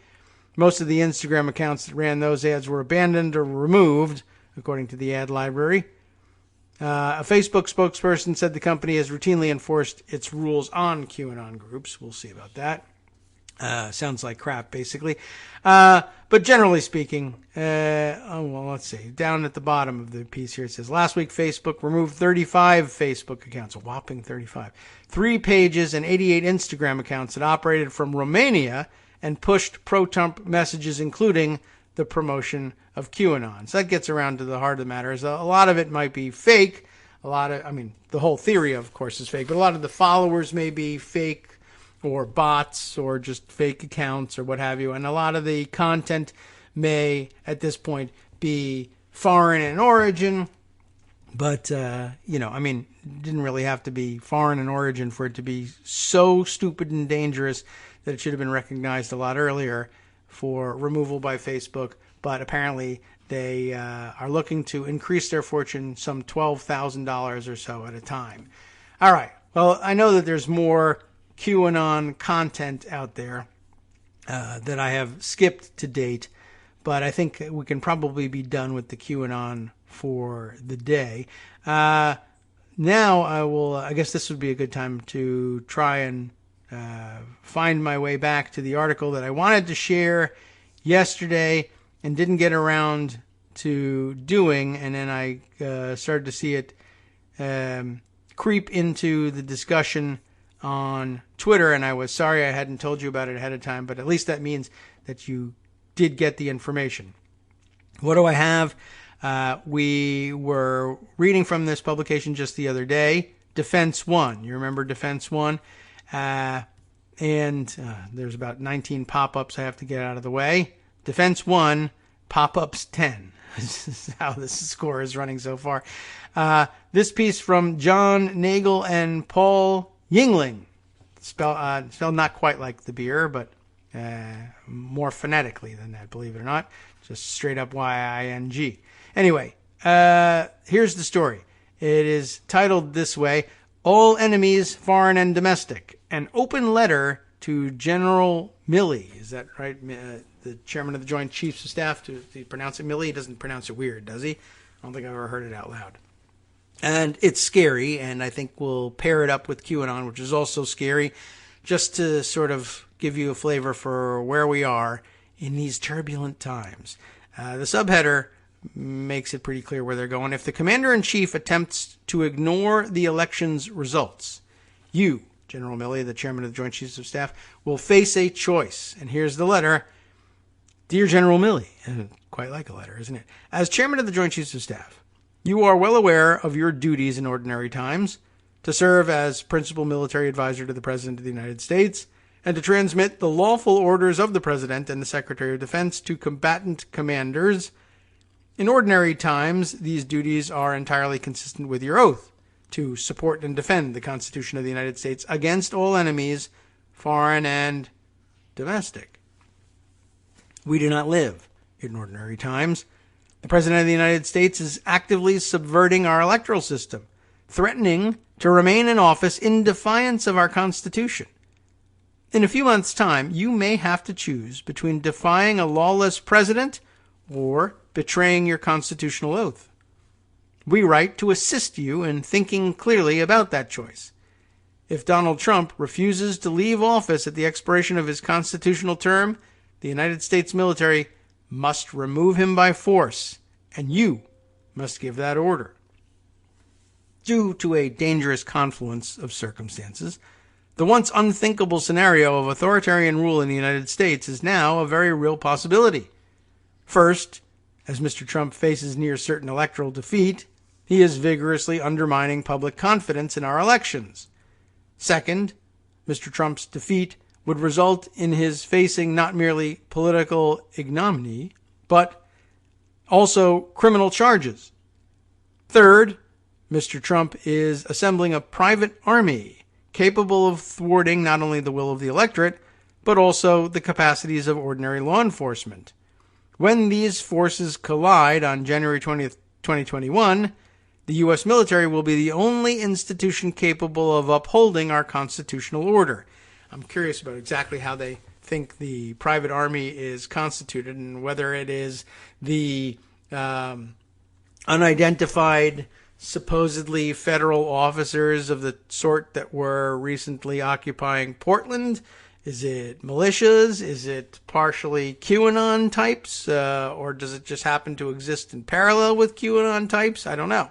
Most of the Instagram accounts that ran those ads were abandoned or removed, according to the ad library. A Facebook spokesperson said the company has routinely enforced its rules on QAnon groups. We'll see about that. Sounds like crap, basically. But generally speaking, let's see. Down at the bottom of the piece here, it says, last week Facebook removed 35 Facebook accounts, a whopping 35, 3 pages and 88 Instagram accounts that operated from Romania and pushed pro-Trump messages, including the promotion of QAnon. So that gets around to the heart of the matter. Is a lot of it might be fake. The whole theory, of course, is fake, but a lot of the followers may be fake or bots or just fake accounts or what have you. And a lot of the content may, at this point, be foreign in origin. But, didn't really have to be foreign in origin for it to be so stupid and dangerous that it should have been recognized a lot earlier for removal by Facebook. But apparently they are looking to increase their fortune some $12,000 or so at a time. All right. Well, I know that there's more QAnon content out there that I have skipped to date, but I think we can probably be done with the QAnon for the day. Now I guess this would be a good time to try and find my way back to the article that I wanted to share yesterday and didn't get around to doing, and then I started to see it creep into the discussion on Twitter, and I was sorry I hadn't told you about it ahead of time, but at least that means that you did get the information. What do I have? We were reading from this publication just the other day, Defense One. You remember Defense One? And there's about 19 pop-ups I have to get out of the way. Defense 1, pop-ups 10. This is how this score is running so far. This piece from John Nagel and Paul Yingling. Spelled not quite like the beer, but more phonetically than that, believe it or not. Just straight up Y-I-N-G. Anyway, here's the story. It is titled this way: All Enemies, Foreign and Domestic. An open letter to General Milley. Is that right? The chairman of the Joint Chiefs of Staff. Do you pronounce it Milley? He doesn't pronounce it weird, does he? I don't think I've ever heard it out loud. And it's scary, and I think we'll pair it up with QAnon, which is also scary, just to sort of give you a flavor for where we are in these turbulent times. The subheader makes it pretty clear where they're going. If the commander-in-chief attempts to ignore the election's results, you, General Milley, the chairman of the Joint Chiefs of Staff, will face a choice. And here's the letter. Dear General Milley, quite like a letter, isn't it? As chairman of the Joint Chiefs of Staff, you are well aware of your duties in ordinary times to serve as principal military advisor to the President of the United States and to transmit the lawful orders of the President and the Secretary of Defense to combatant commanders. In ordinary times, these duties are entirely consistent with your oath to support and defend the Constitution of the United States against all enemies, foreign and domestic. We do not live in ordinary times. The President of the United States is actively subverting our electoral system, threatening to remain in office in defiance of our Constitution. In a few months' time, you may have to choose between defying a lawless president or betraying your constitutional oath. We write to assist you in thinking clearly about that choice. If Donald Trump refuses to leave office at the expiration of his constitutional term, the United States military must remove him by force, and you must give that order. Due to a dangerous confluence of circumstances, the once unthinkable scenario of authoritarian rule in the United States is now a very real possibility. First, as Mr. Trump faces near certain electoral defeat, he is vigorously undermining public confidence in our elections. Second, Mr. Trump's defeat would result in his facing not merely political ignominy, but also criminal charges. Third, Mr. Trump is assembling a private army capable of thwarting not only the will of the electorate, but also the capacities of ordinary law enforcement. When these forces collide on January 20th, 2021, the U.S. military will be the only institution capable of upholding our constitutional order. I'm curious about exactly how they think the private army is constituted and whether it is the unidentified, supposedly federal officers of the sort that were recently occupying Portland. Is it militias? Is it partially QAnon types? Or does it just happen to exist in parallel with QAnon types? I don't know.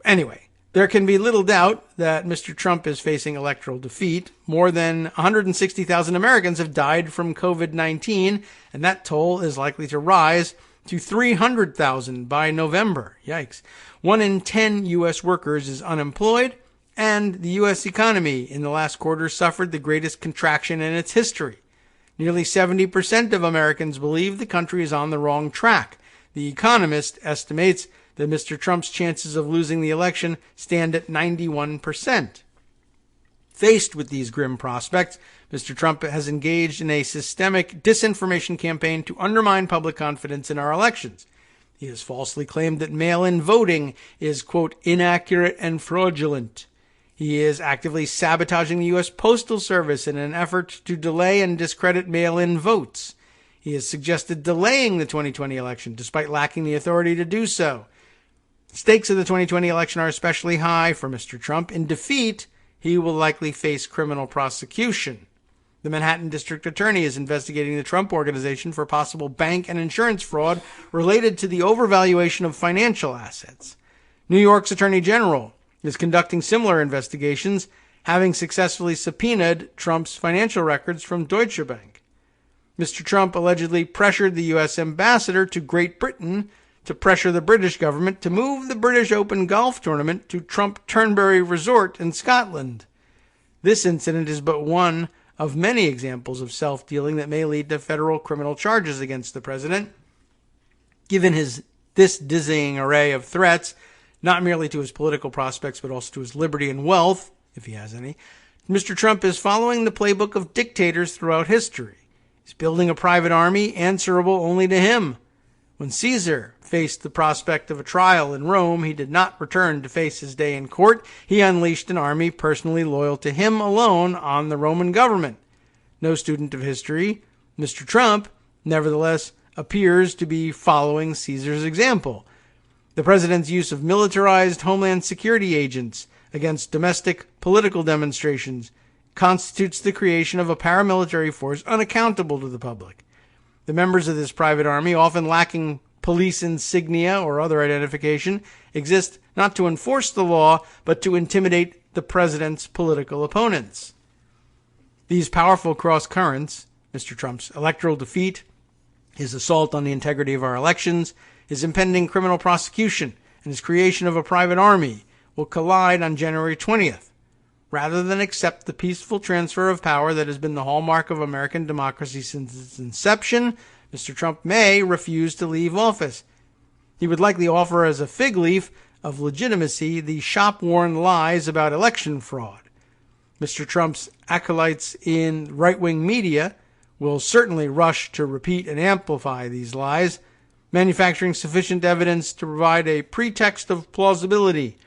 Anyway, there can be little doubt that Mr. Trump is facing electoral defeat. More than 160,000 Americans have died from COVID-19, and that toll is likely to rise to 300,000 by November. Yikes. 1 in 10 U.S. workers is unemployed, and the U.S. economy in the last quarter suffered the greatest contraction in its history. Nearly 70% of Americans believe the country is on the wrong track. The Economist estimates that Mr. Trump's chances of losing the election stand at 91%. Faced with these grim prospects, Mr. Trump has engaged in a systemic disinformation campaign to undermine public confidence in our elections. He has falsely claimed that mail-in voting is, quote, inaccurate and fraudulent. He is actively sabotaging the U.S. Postal Service in an effort to delay and discredit mail-in votes. He has suggested delaying the 2020 election, despite lacking the authority to do so. Stakes of the 2020 election are especially high for Mr. Trump. In defeat, he will likely face criminal prosecution. The Manhattan District Attorney is investigating the Trump Organization for possible bank and insurance fraud related to the overvaluation of financial assets. New York's Attorney General is conducting similar investigations, having successfully subpoenaed Trump's financial records from Deutsche Bank. Mr. Trump allegedly pressured the U.S. ambassador to Great Britain to pressure the British government to move the British Open golf tournament to Trump Turnberry Resort in Scotland. This incident is but one of many examples of self-dealing that may lead to federal criminal charges against the president. Given this dizzying array of threats, not merely to his political prospects, but also to his liberty and wealth, if he has any, Mr. Trump is following the playbook of dictators throughout history. He's building a private army answerable only to him. When Caesar faced the prospect of a trial in Rome, he did not return to face his day in court. He unleashed an army personally loyal to him alone on the Roman government. No student of history, Mr. Trump, nevertheless, appears to be following Caesar's example. The president's use of militarized Homeland Security agents against domestic political demonstrations constitutes the creation of a paramilitary force unaccountable to the public. The members of this private army, often lacking police insignia or other identification, exist not to enforce the law, but to intimidate the president's political opponents. These powerful cross-currents, Mr. Trump's electoral defeat, his assault on the integrity of our elections, his impending criminal prosecution, and his creation of a private army, will collide on January 20th. Rather than accept the peaceful transfer of power that has been the hallmark of American democracy since its inception, Mr. Trump may refuse to leave office. He would likely offer as a fig leaf of legitimacy the shop-worn lies about election fraud. Mr. Trump's acolytes in right-wing media will certainly rush to repeat and amplify these lies, manufacturing sufficient evidence to provide a pretext of plausibility.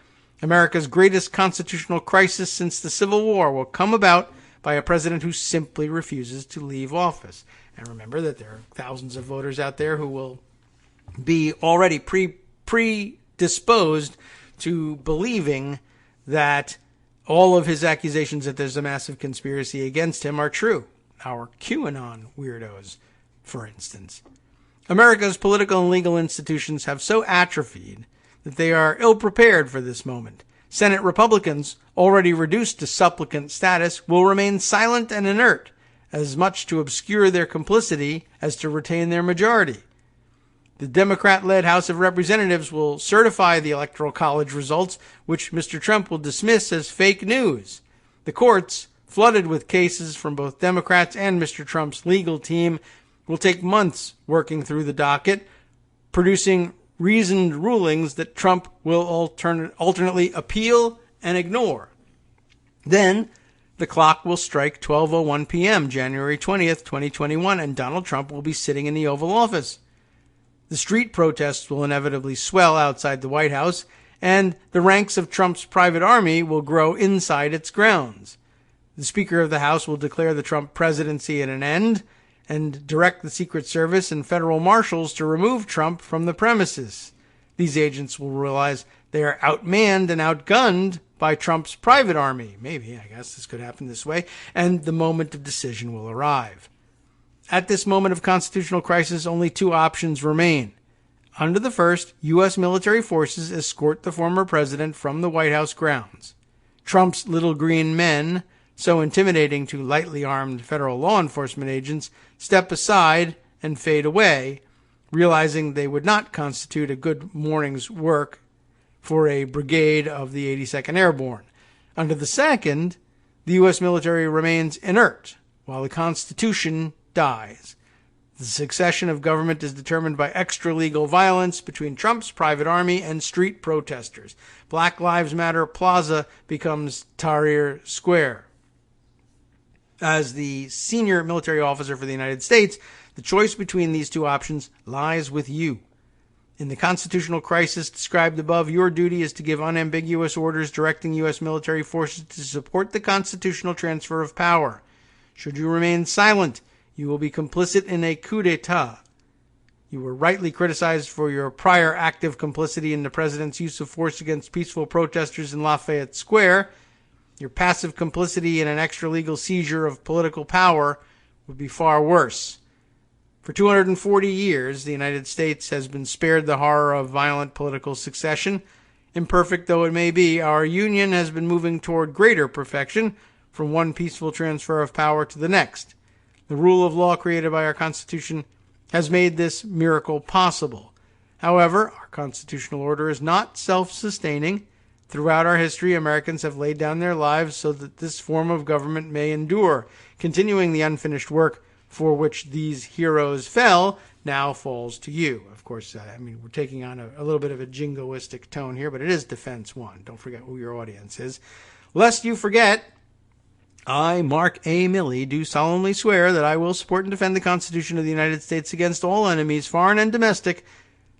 America's greatest constitutional crisis since the Civil War will come about by a president who simply refuses to leave office. And remember that there are thousands of voters out there who will be already predisposed to believing that all of his accusations that there's a massive conspiracy against him are true. Our QAnon weirdos, for instance. America's political and legal institutions have so atrophied that they are ill-prepared for this moment. Senate Republicans, already reduced to supplicant status, will remain silent and inert, as much to obscure their complicity as to retain their majority. The Democrat-led House of Representatives will certify the Electoral College results, which Mr. Trump will dismiss as fake news. The courts, flooded with cases from both Democrats and Mr. Trump's legal team, will take months working through the docket, producing reasoned rulings that Trump will alternately appeal and ignore. Then, the clock will strike 12:01 p.m., January 20th, 2021, and Donald Trump will be sitting in the Oval Office. The street protests will inevitably swell outside the White House, and the ranks of Trump's private army will grow inside its grounds. The Speaker of the House will declare the Trump presidency at an end and direct the Secret Service and federal marshals to remove Trump from the premises. These agents will realize they are outmanned and outgunned by Trump's private army. Maybe, I guess this could happen this way. And the moment of decision will arrive. At this moment of constitutional crisis, only two options remain. Under the first, U.S. military forces escort the former president from the White House grounds. Trump's little green men, so intimidating to lightly armed federal law enforcement agents, step aside and fade away, realizing they would not constitute a good morning's work for a brigade of the 82nd Airborne. Under the second, the U.S. military remains inert while the Constitution dies. The succession of government is determined by extra-legal violence between Trump's private army and street protesters. Black Lives Matter Plaza becomes Tahrir Square. As the senior military officer for the United States, the choice between these two options lies with you. In the constitutional crisis described above, your duty is to give unambiguous orders directing U.S. military forces to support the constitutional transfer of power. Should you remain silent, you will be complicit in a coup d'etat. You were rightly criticized for your prior active complicity in the president's use of force against peaceful protesters in Lafayette Square. Your passive complicity in an extra-legal seizure of political power would be far worse. For 240 years, the United States has been spared the horror of violent political succession. Imperfect though it may be, our union has been moving toward greater perfection from one peaceful transfer of power to the next. The rule of law created by our Constitution has made this miracle possible. However, our constitutional order is not self-sustaining. Throughout our history, Americans have laid down their lives so that this form of government may endure. Continuing the unfinished work for which these heroes fell now falls to you. Of course, we're taking on a little bit of a jingoistic tone here, but it is Defense One. Don't forget who your audience is. Lest you forget, I, Mark A. Milley, do solemnly swear that I will support and defend the Constitution of the United States against all enemies, foreign and domestic,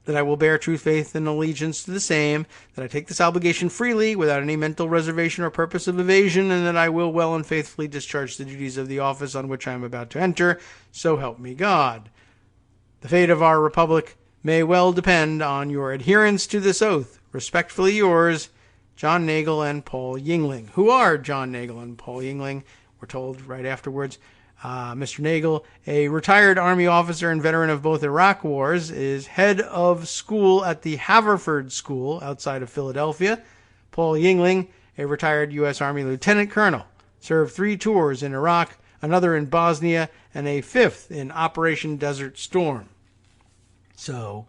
that I will bear true faith and allegiance to the same, that I take this obligation freely, without any mental reservation or purpose of evasion, and that I will well and faithfully discharge the duties of the office on which I am about to enter, so help me God. The fate of our republic may well depend on your adherence to this oath. Respectfully yours, John Nagel and Paul Yingling. Who are John Nagel and Paul Yingling? We're told right afterwards. Mr. Nagel, a retired Army officer and veteran of both Iraq wars, is head of school at the Haverford School outside of Philadelphia. Paul Yingling, a retired U.S. Army lieutenant colonel, served 3 tours in Iraq, another in Bosnia, and a 5th in Operation Desert Storm. So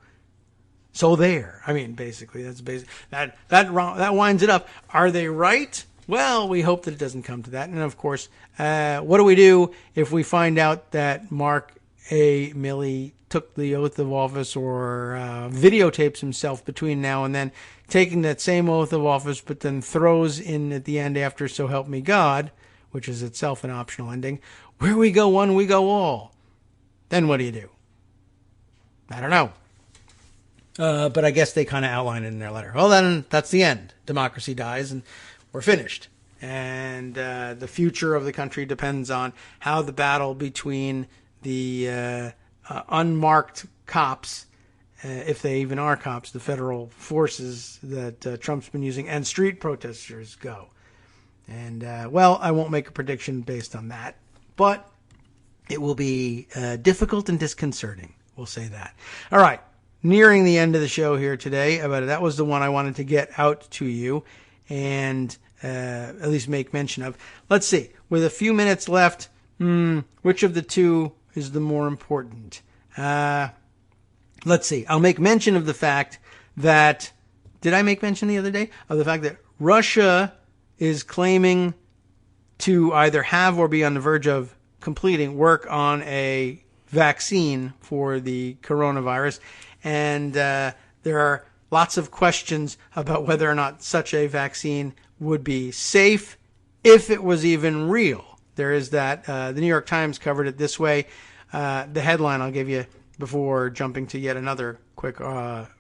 there. I mean, basically, that's basic. That winds it up. Are they right? Well, we hope that it doesn't come to that. And of course, what do we do if we find out that Mark A. Milley took the oath of office or videotapes himself between now and then, taking that same oath of office, but then throws in at the end after "So help me God," which is itself an optional ending. Where we go one, we go all. Then what do you do? I don't know. But I guess they kind of outline it in their letter. Well, then that's the end. Democracy dies and we're finished. And the future of the country depends on how the battle between the unmarked cops, if they even are cops, the federal forces that Trump's been using, and street protesters go. And, well, I won't make a prediction based on that. But it will be difficult and disconcerting. We'll say that. All right. Nearing the end of the show here today, but that was the one I wanted to get out to you and at least make mention of. Let's see. With a few minutes left, which of the two is the more important? Let's see. I'll make mention of the fact that, did I make mention the other day of the fact that Russia is claiming to either have or be on the verge of completing work on a vaccine for the coronavirus. And there are lots of questions about whether or not such a vaccine would be safe if it was even real. There is that. The New York Times covered it this way. The headline I'll give you before jumping to yet another quick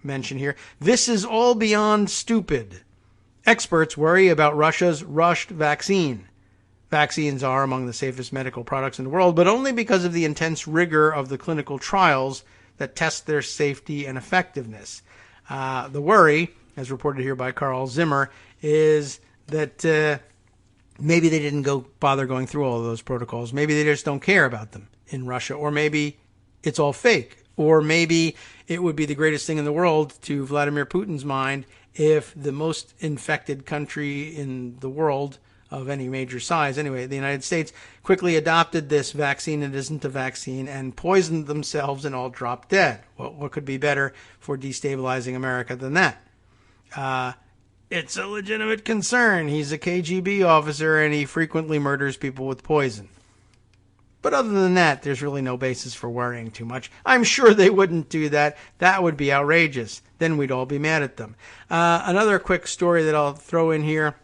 mention here. This is all beyond stupid. Experts worry about Russia's rushed vaccine. Vaccines are among the safest medical products in the world, but only because of the intense rigor of the clinical trials that test their safety and effectiveness. The worry, as reported here by Carl Zimmer, is that maybe they didn't bother going through all of those protocols. Maybe they just don't care about them in Russia, or maybe it's all fake, or maybe it would be the greatest thing in the world to Vladimir Putin's mind if the most infected country in the world of any major size, anyway, the United States, quickly adopted this vaccine. It isn't a vaccine, and poisoned themselves and all dropped dead. Well, what could be better for destabilizing America than that? It's a legitimate concern. He's a KGB officer, and he frequently murders people with poison. But other than that, there's really no basis for worrying too much. I'm sure they wouldn't do that. That would be outrageous. Then we'd all be mad at them. Another quick story that I'll throw in here,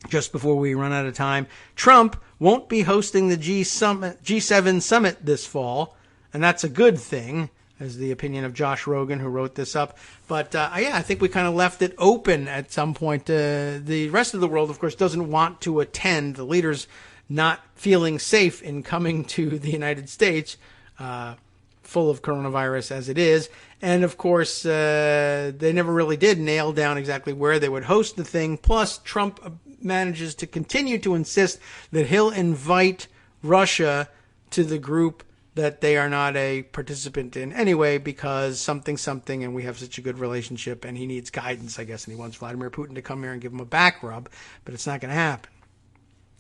just before we run out of time. Trump won't be hosting the G7 summit this fall, and that's a good thing, is the opinion of Josh Rogan, who wrote this up. But, I think we kind of left it open at some point. The rest of the world, of course, doesn't want to attend. The leaders not feeling safe in coming to the United States, full of coronavirus as it is. And, of course, they never really did nail down exactly where they would host the thing. Plus, Trump manages to continue to insist that he'll invite Russia to the group that they are not a participant in anyway, because something, and we have such a good relationship, and he needs guidance, I guess, and he wants Vladimir Putin to come here and give him a back rub, but it's not going to happen.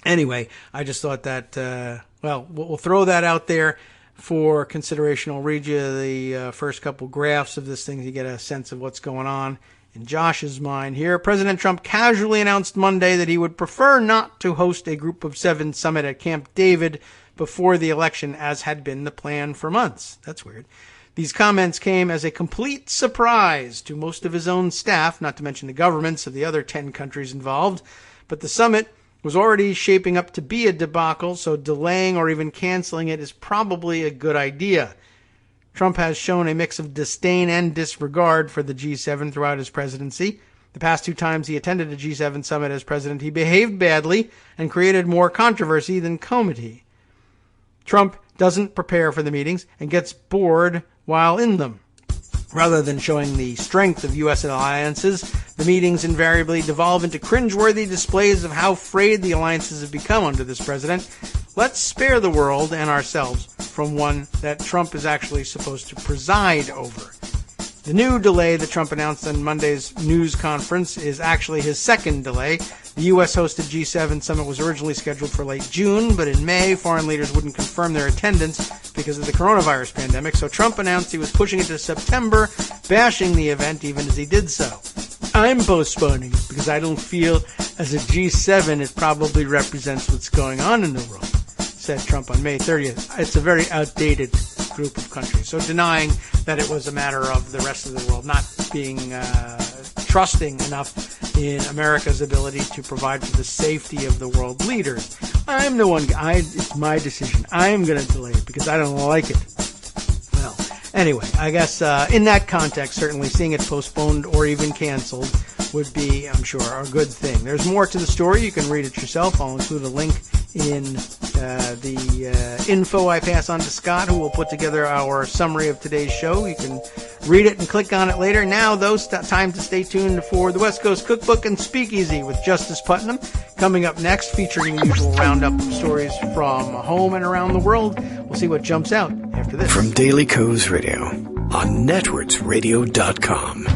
Anyway, I just thought that, we'll throw that out there for consideration. I'll read you the first couple graphs of this thing to get a sense of what's going on in Josh's mind here. President Trump casually announced Monday that he would prefer not to host a Group of Seven summit at Camp David before the election, as had been the plan for months. That's weird. These comments came as a complete surprise to most of his own staff, not to mention the governments of the other 10 countries involved. But the summit was already shaping up to be a debacle, so delaying or even canceling it is probably a good idea. Trump has shown a mix of disdain and disregard for the G7 throughout his presidency. The past 2 times he attended a G7 summit as president, he behaved badly and created more controversy than comity. Trump doesn't prepare for the meetings and gets bored while in them. Rather than showing the strength of U.S. alliances, the meetings invariably devolve into cringeworthy displays of how frayed the alliances have become under this president. Let's spare the world and ourselves from one that Trump is actually supposed to preside over. The new delay that Trump announced on Monday's news conference is actually his second delay. The U.S.-hosted G7 summit was originally scheduled for late June, but in May, foreign leaders wouldn't confirm their attendance because of the coronavirus pandemic, so Trump announced he was pushing it to September, bashing the event even as he did so. I'm postponing it because I don't feel as a G7 it probably represents what's going on in the world, said Trump on May 30th. It's a very outdated group of countries. So denying that it was a matter of the rest of the world not being trusting enough in America's ability to provide for the safety of the world leaders. I'm the one, it's my decision. I am going to delay it because I don't like it. Well, anyway, I guess in that context, certainly seeing it postponed or even canceled would be, I'm sure, a good thing. There's more to the story. You can read it yourself. I'll include a link in the info I pass on to Scott, who will put together our summary of today's show. You can read it and click on it later. Now, though, time to stay tuned for the West Coast Cookbook and Speakeasy with Justice Putnam. Coming up next, featuring the usual roundup of stories from home and around the world. We'll see what jumps out after this. From Daily Kos Radio on networksradio.com.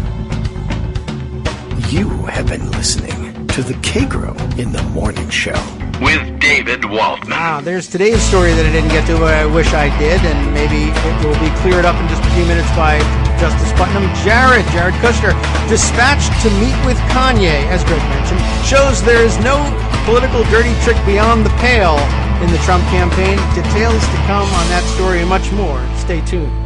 You have been listening to the Kagro in the Morning Show with David Waldman. There's today's story that I didn't get to, but I wish I did, and maybe it will be cleared up in just a few minutes by Justice Putnam. Jared Kushner, dispatched to meet with Kanye, as Greg mentioned, shows there is no political dirty trick beyond the pale in the Trump campaign. Details to come on that story and much more. Stay tuned.